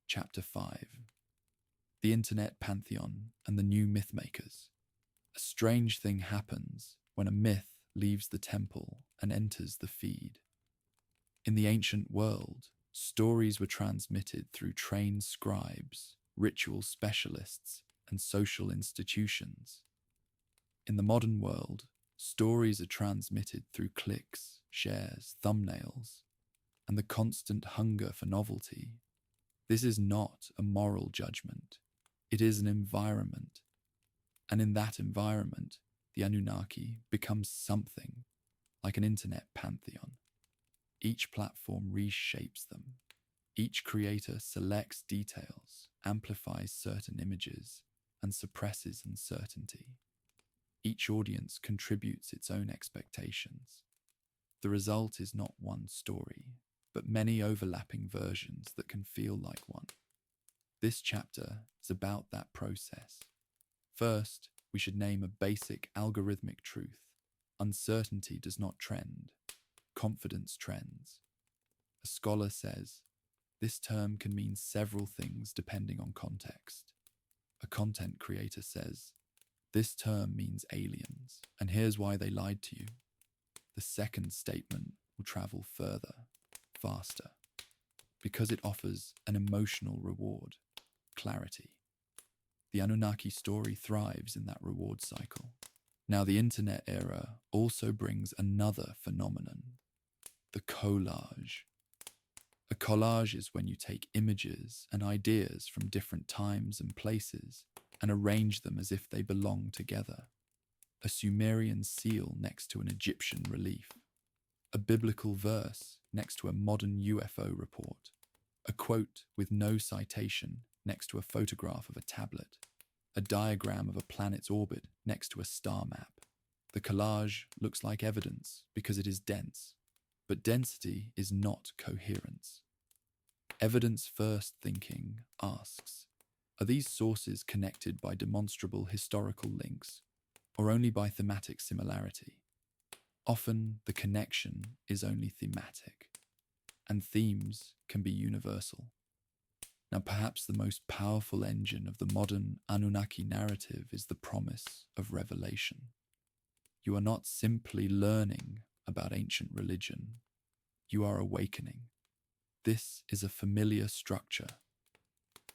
Chapter 5. The Internet Pantheon and the New Mythmakers. A strange thing happens when a myth leaves the temple and enters the feed. In the ancient world, stories were transmitted through trained scribes, ritual specialists, and social institutions. In the modern world, stories are transmitted through clicks, shares, thumbnails, and the constant hunger for novelty. This is not a moral judgment. It is an environment. And in that environment, the Anunnaki becomes something like an internet pantheon. Each platform reshapes them. Each creator selects details, amplifies certain images, and suppresses uncertainty. Each audience contributes its own expectations. The result is not one story, but many overlapping versions that can feel like one. This chapter is about that process. First, we should name a basic algorithmic truth. Uncertainty does not trend. Confidence trends. A scholar says, this term can mean several things depending on context. A content creator says, this term means aliens, and here's why they lied to you. The second statement will travel further, faster, because it offers an emotional reward, clarity. The Anunnaki story thrives in that reward cycle. Now, the internet era also brings another phenomenon, the collage. A collage is when you take images and ideas from different times and places and arrange them as if they belong together. A Sumerian seal next to an Egyptian relief. A biblical verse next to a modern UFO report. a quote with no citation next to a photograph of a tablet, a diagram of a planet's orbit next to a star map. The collage looks like evidence because it is dense, but density is not coherence. Evidence-first thinking asks, are these sources connected by demonstrable historical links, or only by thematic similarity? Often, the connection is only thematic, and themes can be universal. Now, perhaps the most powerful engine of the modern Anunnaki narrative is the promise of revelation. You are not simply learning about ancient religion, you are awakening. This is a familiar structure.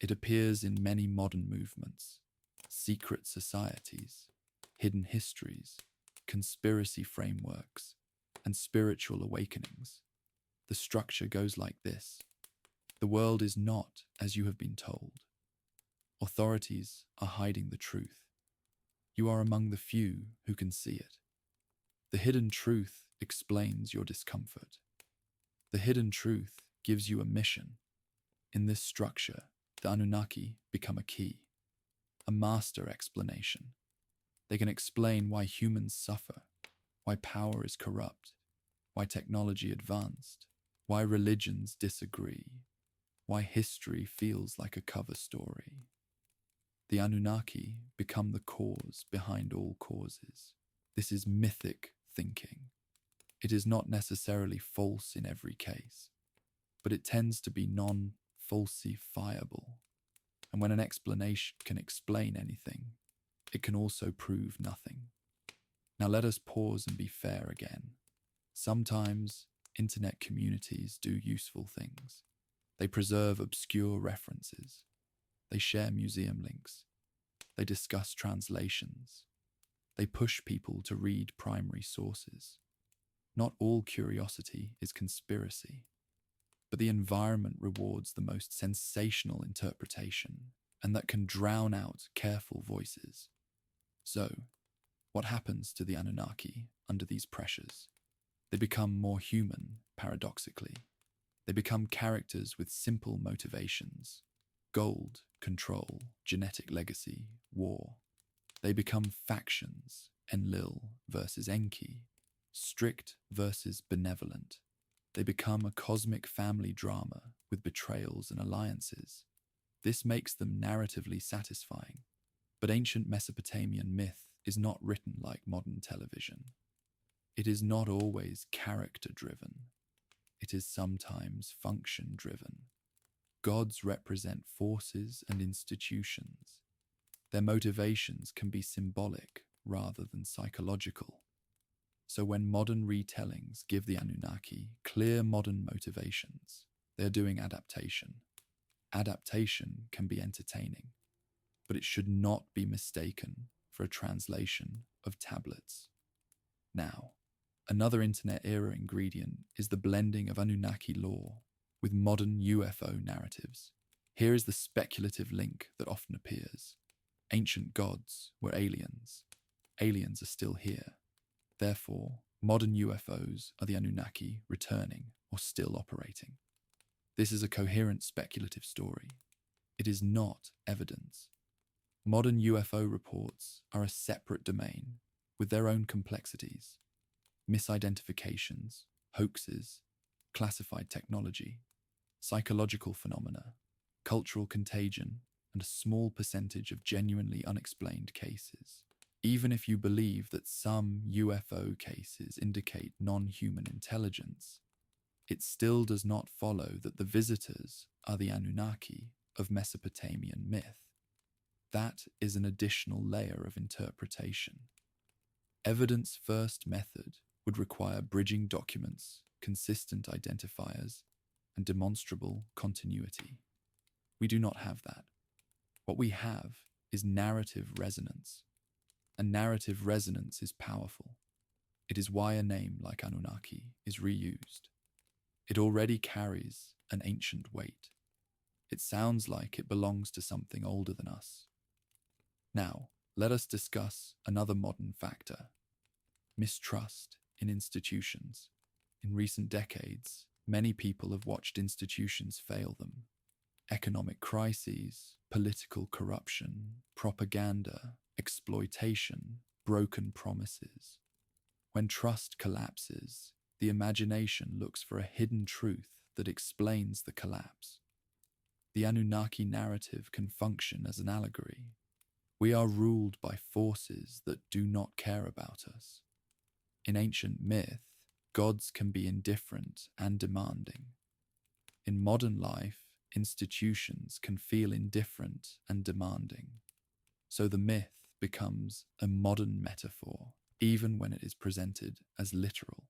It appears in many modern movements, secret societies, hidden histories, conspiracy frameworks, and spiritual awakenings. The structure goes like this. The world is not as you have been told. Authorities are hiding the truth. You are among the few who can see it. The hidden truth explains your discomfort. The hidden truth gives you a mission. In this structure, the Anunnaki become a key, a master explanation. They can explain why humans suffer, why power is corrupt, why technology advanced, why religions disagree, why history feels like a cover story. The Anunnaki become the cause behind all causes. This is mythic thinking. It is not necessarily false in every case, but it tends to be non-falsifiable. And when an explanation can explain anything, it can also prove nothing. Now let us pause and be fair again. Sometimes internet communities do useful things. They preserve obscure references. They share museum links. They discuss translations. They push people to read primary sources. Not all curiosity is conspiracy, but the environment rewards the most sensational interpretation, and that can drown out careful voices. So, what happens to the Anunnaki under these pressures? They become more human, paradoxically. They become characters with simple motivations: gold, control, genetic legacy, war. They become factions: Enlil versus Enki, strict versus benevolent. They become a cosmic family drama with betrayals and alliances. This makes them narratively satisfying. But ancient Mesopotamian myth is not written like modern television. It is not always character-driven. It is sometimes function-driven. Gods represent forces and institutions. Their motivations can be symbolic rather than psychological. So when modern retellings give the Anunnaki clear modern motivations, they are doing adaptation. Adaptation can be entertaining, but it should not be mistaken for a translation of tablets. Now, another internet era ingredient is the blending of Anunnaki lore with modern UFO narratives. Here is the speculative link that often appears. Ancient gods were aliens. Aliens are still here. Therefore, modern UFOs are the Anunnaki returning or still operating. This is a coherent speculative story. It is not evidence. Modern UFO reports are a separate domain with their own complexities: misidentifications, hoaxes, classified technology, psychological phenomena, cultural contagion, and a small percentage of genuinely unexplained cases. Even if you believe that some UFO cases indicate non-human intelligence, it still does not follow that the visitors are the Anunnaki of Mesopotamian myth. That is an additional layer of interpretation. Evidence-first method would require bridging documents, consistent identifiers, and demonstrable continuity. We do not have that. What we have is narrative resonance. And narrative resonance is powerful. It is why a name like Anunnaki is reused. It already carries an ancient weight. It sounds like it belongs to something older than us. Now, let us discuss another modern factor: mistrust in institutions. In recent decades, many people have watched institutions fail them. Economic crises, political corruption, propaganda, exploitation, broken promises. When trust collapses, the imagination looks for a hidden truth that explains the collapse. The Anunnaki narrative can function as an allegory. We are ruled by forces that do not care about us. In ancient myth, gods can be indifferent and demanding. In modern life, institutions can feel indifferent and demanding. So the myth becomes a modern metaphor, even when it is presented as literal.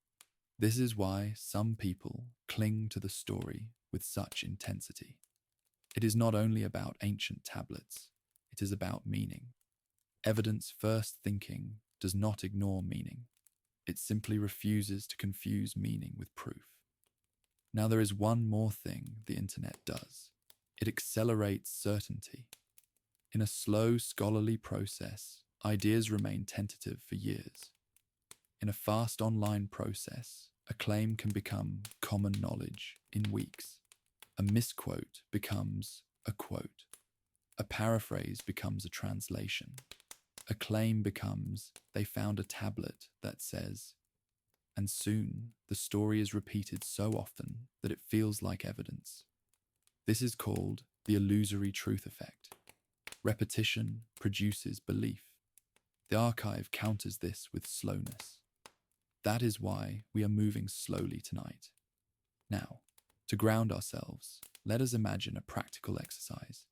This is why some people cling to the story with such intensity. It is not only about ancient tablets, it is about meaning. Evidence-first thinking does not ignore meaning. It simply refuses to confuse meaning with proof. Now there is one more thing the internet does. It accelerates certainty. In a slow, scholarly process, ideas remain tentative for years. In a fast online process, a claim can become common knowledge in weeks. A misquote becomes a quote. A paraphrase becomes a translation. A claim becomes, they found a tablet that says, and soon the story is repeated so often that it feels like evidence. This is called the illusory truth effect. Repetition produces belief. The archive counters this with slowness. That is why we are moving slowly tonight. Now, to ground ourselves, let us imagine a practical exercise.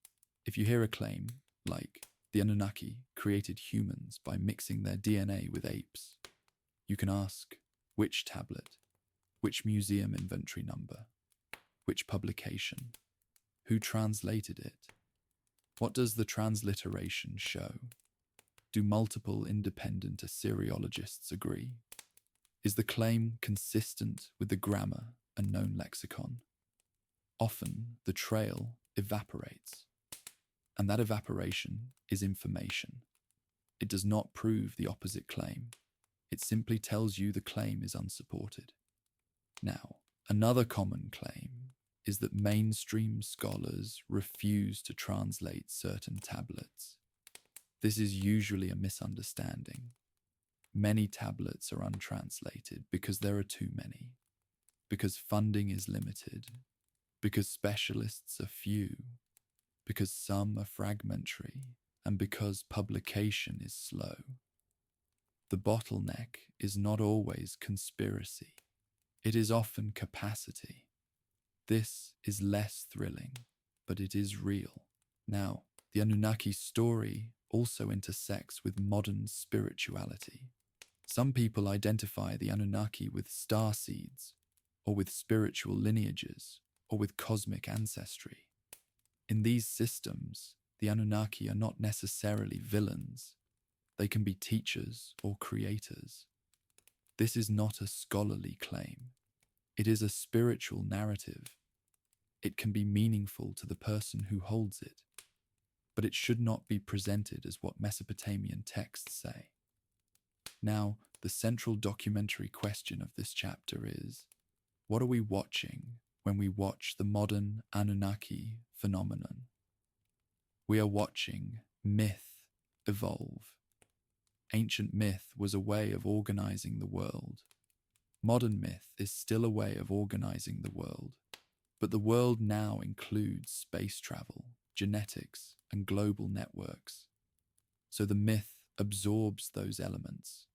If you hear a claim, like the Anunnaki created humans by mixing their DNA with apes, you can ask, which tablet? Which museum inventory number? Which publication? Who translated it? What does the transliteration show? Do multiple independent Assyriologists agree? Is the claim consistent with the grammar and known lexicon? Often, the trail evaporates, and that evaporation is information. It does not prove the opposite claim. It simply tells you the claim is unsupported. Now, another common claim is that mainstream scholars refuse to translate certain tablets. This is usually a misunderstanding. Many tablets are untranslated because there are too many, because funding is limited, because specialists are few, because some are fragmentary, and because publication is slow. The bottleneck is not always conspiracy. It is often capacity. This is less thrilling, but it is real. Now, the Anunnaki story also intersects with modern spirituality. Some people identify the Anunnaki with star seeds, or with spiritual lineages, or with cosmic ancestry. In these systems, the Anunnaki are not necessarily villains. They can be teachers or creators. This is not a scholarly claim. It is a spiritual narrative. It can be meaningful to the person who holds it, but it should not be presented as what Mesopotamian texts say. Now, the central documentary question of this chapter is, what are we watching when we watch the modern Anunnaki phenomenon? We are watching myth evolve. Ancient myth was a way of organizing the world. Modern myth is still a way of organizing the world, but the world now includes space travel, genetics, and global networks. So the myth absorbs those elements.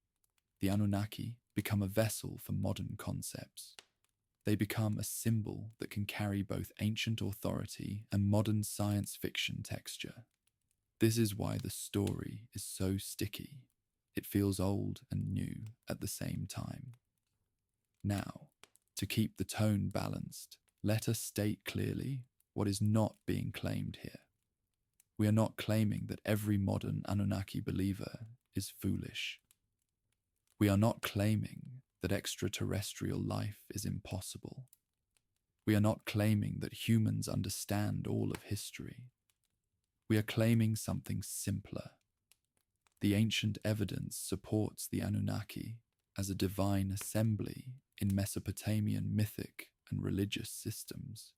The Anunnaki become a vessel for modern concepts. They become a symbol that can carry both ancient authority and modern science fiction texture. This is why the story is so sticky. It feels old and new at the same time. Now, to keep the tone balanced, let us state clearly what is not being claimed here. We are not claiming that every modern Anunnaki believer is foolish. We are not claiming that extraterrestrial life is impossible. We are not claiming that humans understand all of history. We are claiming something simpler. The ancient evidence supports the Anunnaki as a divine assembly in Mesopotamian mythic and religious systems.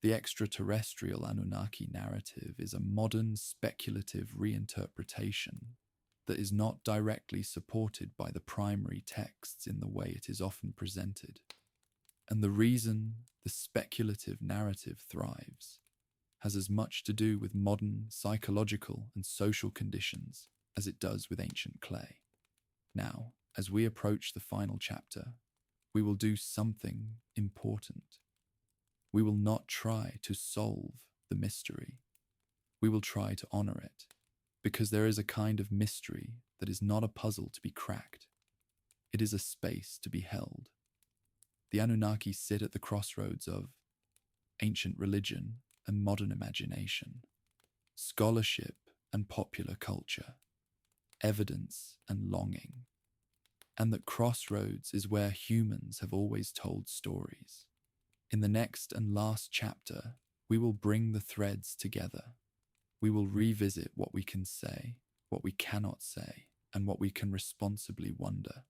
The extraterrestrial Anunnaki narrative is a modern speculative reinterpretation that is not directly supported by the primary texts in the way it is often presented. And the reason the speculative narrative thrives has as much to do with modern psychological and social conditions as it does with ancient clay. Now, as we approach the final chapter, we will do something important. We will not try to solve the mystery. We will try to honor it, because there is a kind of mystery that is not a puzzle to be cracked. It is a space to be held. The Anunnaki sit at the crossroads of ancient religion and modern imagination, scholarship and popular culture, evidence and longing. And that crossroads is where humans have always told stories. In the next and last chapter, we will bring the threads together. We will revisit what we can say, what we cannot say, and what we can responsibly wonder.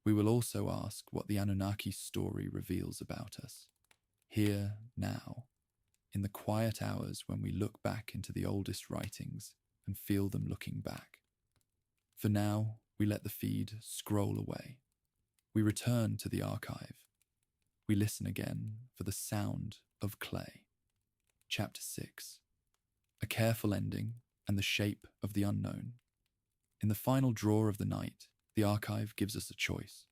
We will also ask what the Anunnaki story reveals about us, here, now, in the quiet hours when we look back into the oldest writings and feel them looking back. For now, we let the feed scroll away. We return to the archive. We listen again for the sound of clay. Chapter 6. A careful ending and the shape of the unknown. In the final drawer of the night, the archive gives us a choice.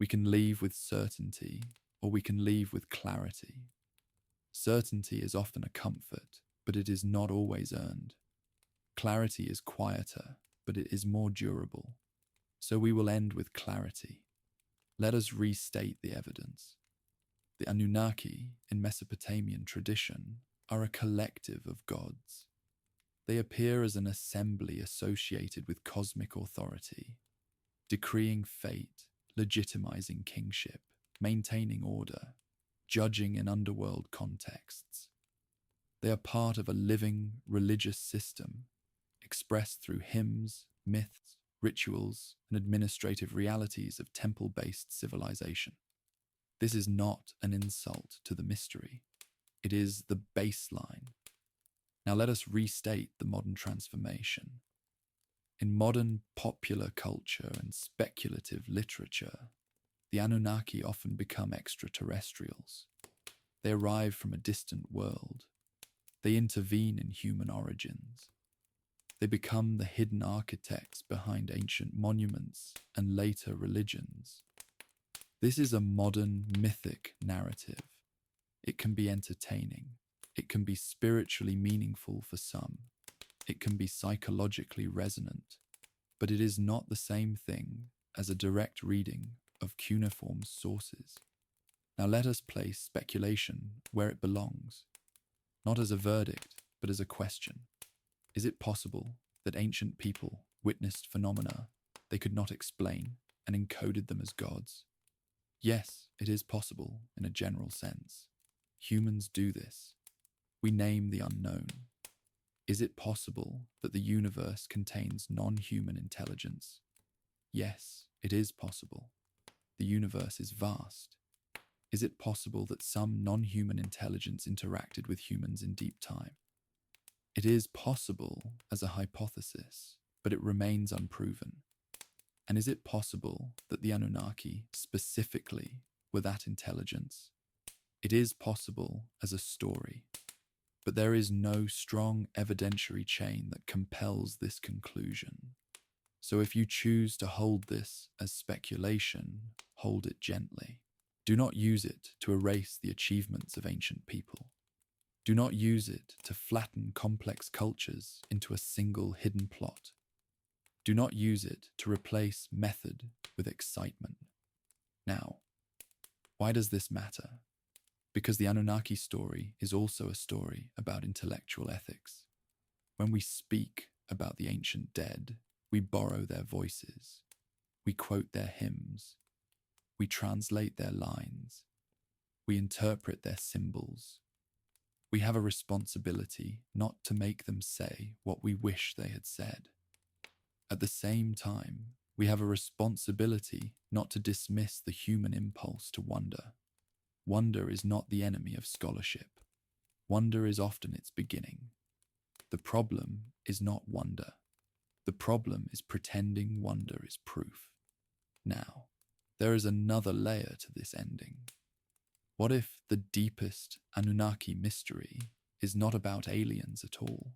We can leave with certainty, or we can leave with clarity. Certainty is often a comfort, but it is not always earned. Clarity is quieter, but it is more durable. So we will end with clarity. Let us restate the evidence. The Anunnaki, in Mesopotamian tradition, are a collective of gods. They appear as an assembly associated with cosmic authority, decreeing fate, legitimizing kingship, maintaining order, judging in underworld contexts. They are part of a living religious system, expressed through hymns, myths, rituals, and administrative realities of temple-based civilization. This is not an insult to the mystery. It is the baseline. Now let us restate the modern transformation. In modern popular culture and speculative literature, the Anunnaki often become extraterrestrials. They arrive from a distant world. They intervene in human origins. They become the hidden architects behind ancient monuments and later religions. This is a modern mythic narrative. It can be entertaining. It can be spiritually meaningful for some. It can be psychologically resonant. But it is not the same thing as a direct reading of Cuneiform sources. Now let us place speculation where it belongs, not as a verdict, but as a question. Is it possible that ancient people witnessed phenomena they could not explain and encoded them as gods? Yes, it is possible in a general sense. Humans do this. We name the unknown. Is it possible that the universe contains non-human intelligence? Yes, it is possible. The universe is vast. Is it possible that some non-human intelligence interacted with humans in deep time? It is possible as a hypothesis, but it remains unproven. And is it possible that the Anunnaki specifically were that intelligence? It is possible as a story, but there is no strong evidentiary chain that compels this conclusion. So if you choose to hold this as speculation, hold it gently. Do not use it to erase the achievements of ancient people. Do not use it to flatten complex cultures into a single hidden plot. Do not use it to replace method with excitement. Now, why does this matter? Because the Anunnaki story is also a story about intellectual ethics. When we speak about the ancient dead, we borrow their voices. We quote their hymns. We translate their lines. We interpret their symbols. We have a responsibility not to make them say what we wish they had said. At the same time, we have a responsibility not to dismiss the human impulse to wonder. wonder is not the enemy of scholarship. Wonder is often its beginning. The problem is not wonder. The problem is pretending wonder is proof. Now, there is another layer to this ending. What if the deepest Anunnaki mystery is not about aliens at all?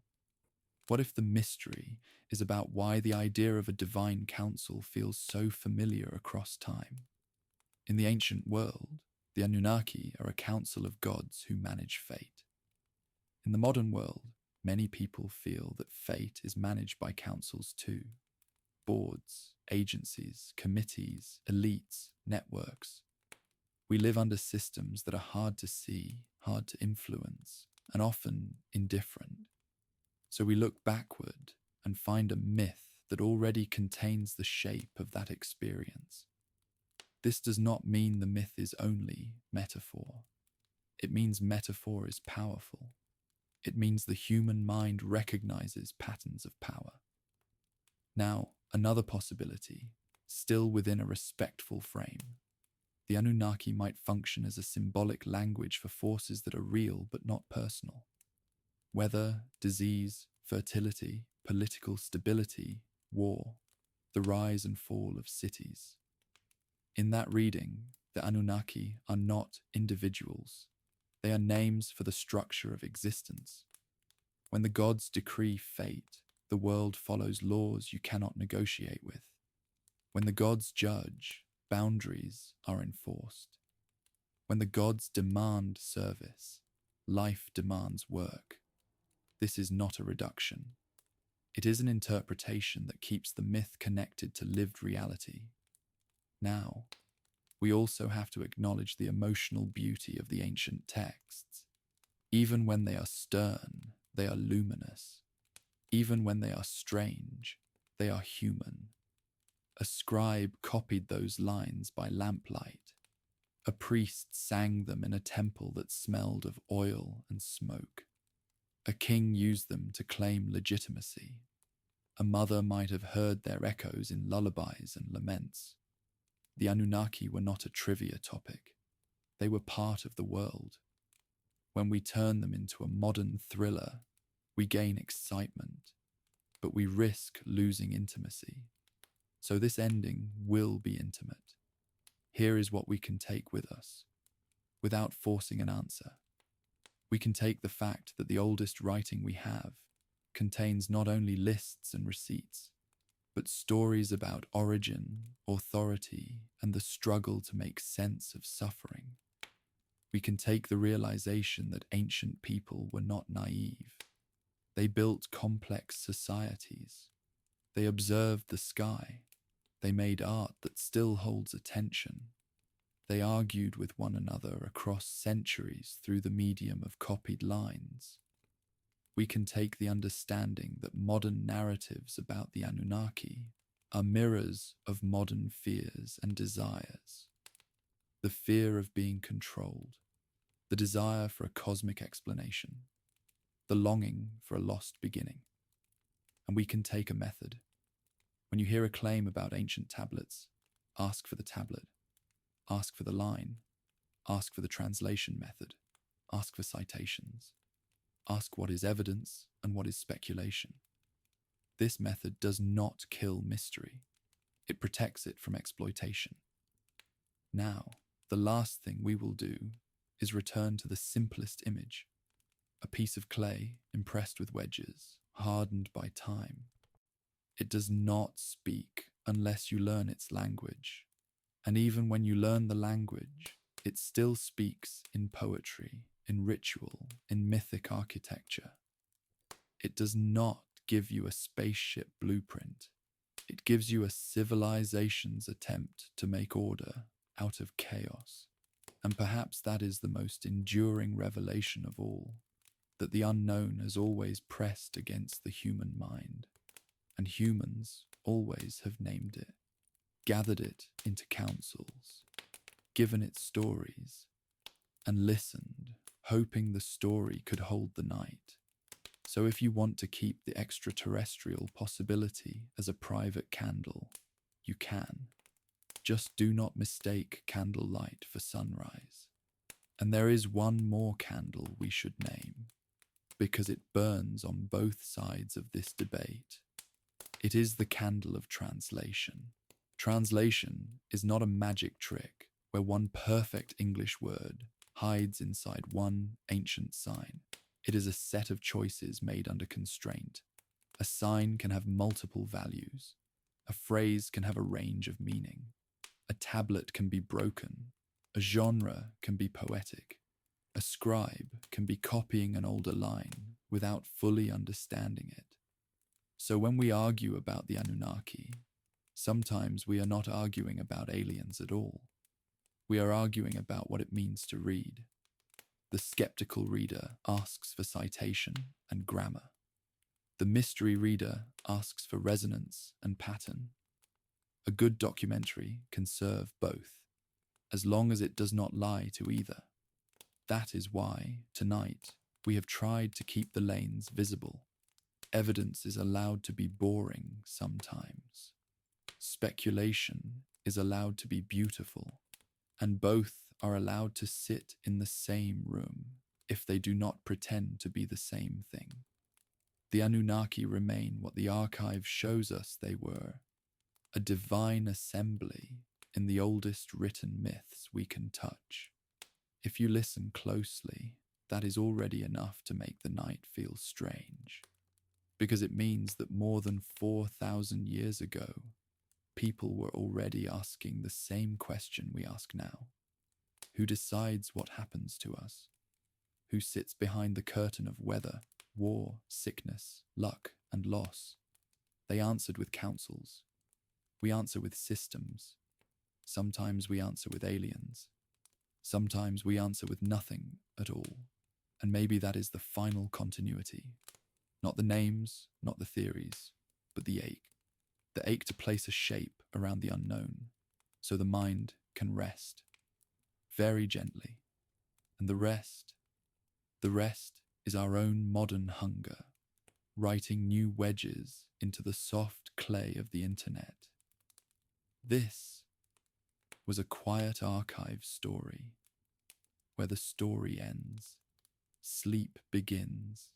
What if the mystery is about why the idea of a divine council feels so familiar across time? In the ancient world, the Anunnaki are a council of gods who manage fate. In the modern world, many people feel that fate is managed by councils too. Boards, agencies, committees, elites, networks. We live under systems that are hard to see, hard to influence, and often indifferent. So we look backward and find a myth that already contains the shape of that experience. This does not mean the myth is only metaphor. It means metaphor is powerful. It means the human mind recognizes patterns of power. Now, another possibility, still within a respectful frame. The Anunnaki might function as a symbolic language for forces that are real but not personal. Weather, disease, fertility, political stability, war, the rise and fall of cities. In that reading, the Anunnaki are not individuals. They are names for the structure of existence. When the gods decree fate, the world follows laws you cannot negotiate with. When the gods judge, boundaries are enforced. When the gods demand service, life demands work. This is not a reduction. It is an interpretation that keeps the myth connected to lived reality. Now, we also have to acknowledge the emotional beauty of the ancient texts. Even when they are stern, they are luminous. Even when they are strange, they are human. A scribe copied those lines by lamplight. A priest sang them in a temple that smelled of oil and smoke. A king used them to claim legitimacy. A mother might have heard their echoes in lullabies and laments. The Anunnaki were not a trivia topic. They were part of the world. When we turn them into a modern thriller, we gain excitement, but we risk losing intimacy. So this ending will be intimate. Here is what we can take with us, without forcing an answer. We can take the fact that the oldest writing we have contains not only lists and receipts, but stories about origin, authority, and the struggle to make sense of suffering. We can take the realization that ancient people were not naive. They built complex societies. They observed the sky. They made art that still holds attention. They argued with one another across centuries through the medium of copied lines. We can take the understanding that modern narratives about the Anunnaki are mirrors of modern fears and desires. The fear of being controlled, the desire for a cosmic explanation, the longing for a lost beginning. And we can take a method. When you hear a claim about ancient tablets, ask for the tablet, ask for the line, ask for the translation method, ask for citations. Ask what is evidence and what is speculation. This method does not kill mystery. It protects it from exploitation. Now, the last thing we will do is return to the simplest image, a piece of clay impressed with wedges, hardened by time. It does not speak unless you learn its language. And even when you learn the language, it still speaks in poetry, in ritual, in mythic architecture. It does not give you a spaceship blueprint. It gives you a civilization's attempt to make order out of chaos. And perhaps that is the most enduring revelation of all, that the unknown has always pressed against the human mind, and humans always have named it, gathered it into councils, given it stories, and listened, hoping the story could hold the night. So if you want to keep the extraterrestrial possibility as a private candle, you can. Just do not mistake candlelight for sunrise. And there is one more candle we should name, because it burns on both sides of this debate. It is the candle of translation. Translation is not a magic trick where one perfect English word hides inside one ancient sign. It is a set of choices made under constraint. A sign can have multiple values. A phrase can have a range of meaning. A tablet can be broken. A genre can be poetic. A scribe can be copying an older line without fully understanding it. So when we argue about the Anunnaki, sometimes we are not arguing about aliens at all. We are arguing about what it means to read. The skeptical reader asks for citation and grammar. The mystery reader asks for resonance and pattern. A good documentary can serve both, as long as it does not lie to either. That is why, tonight, we have tried to keep the lanes visible. Evidence is allowed to be boring sometimes. Speculation is allowed to be beautiful, and both are allowed to sit in the same room if they do not pretend to be the same thing. The Anunnaki remain what the archive shows us they were, a divine assembly in the oldest written myths we can touch. If you listen closely, that is already enough to make the night feel strange, because it means that more than 4,000 years ago, people were already asking the same question we ask now. Who decides what happens to us? Who sits behind the curtain of weather, war, sickness, luck, and loss? They answered with councils. We answer with systems. Sometimes we answer with aliens. Sometimes we answer with nothing at all. And maybe that is the final continuity. Not the names, not the theories, but the ache. The ache to place a shape around the unknown, so the mind can rest. Very gently. And the rest is our own modern hunger, writing new wedges into the soft clay of the internet. This was a quiet archive story, where the story ends, sleep begins,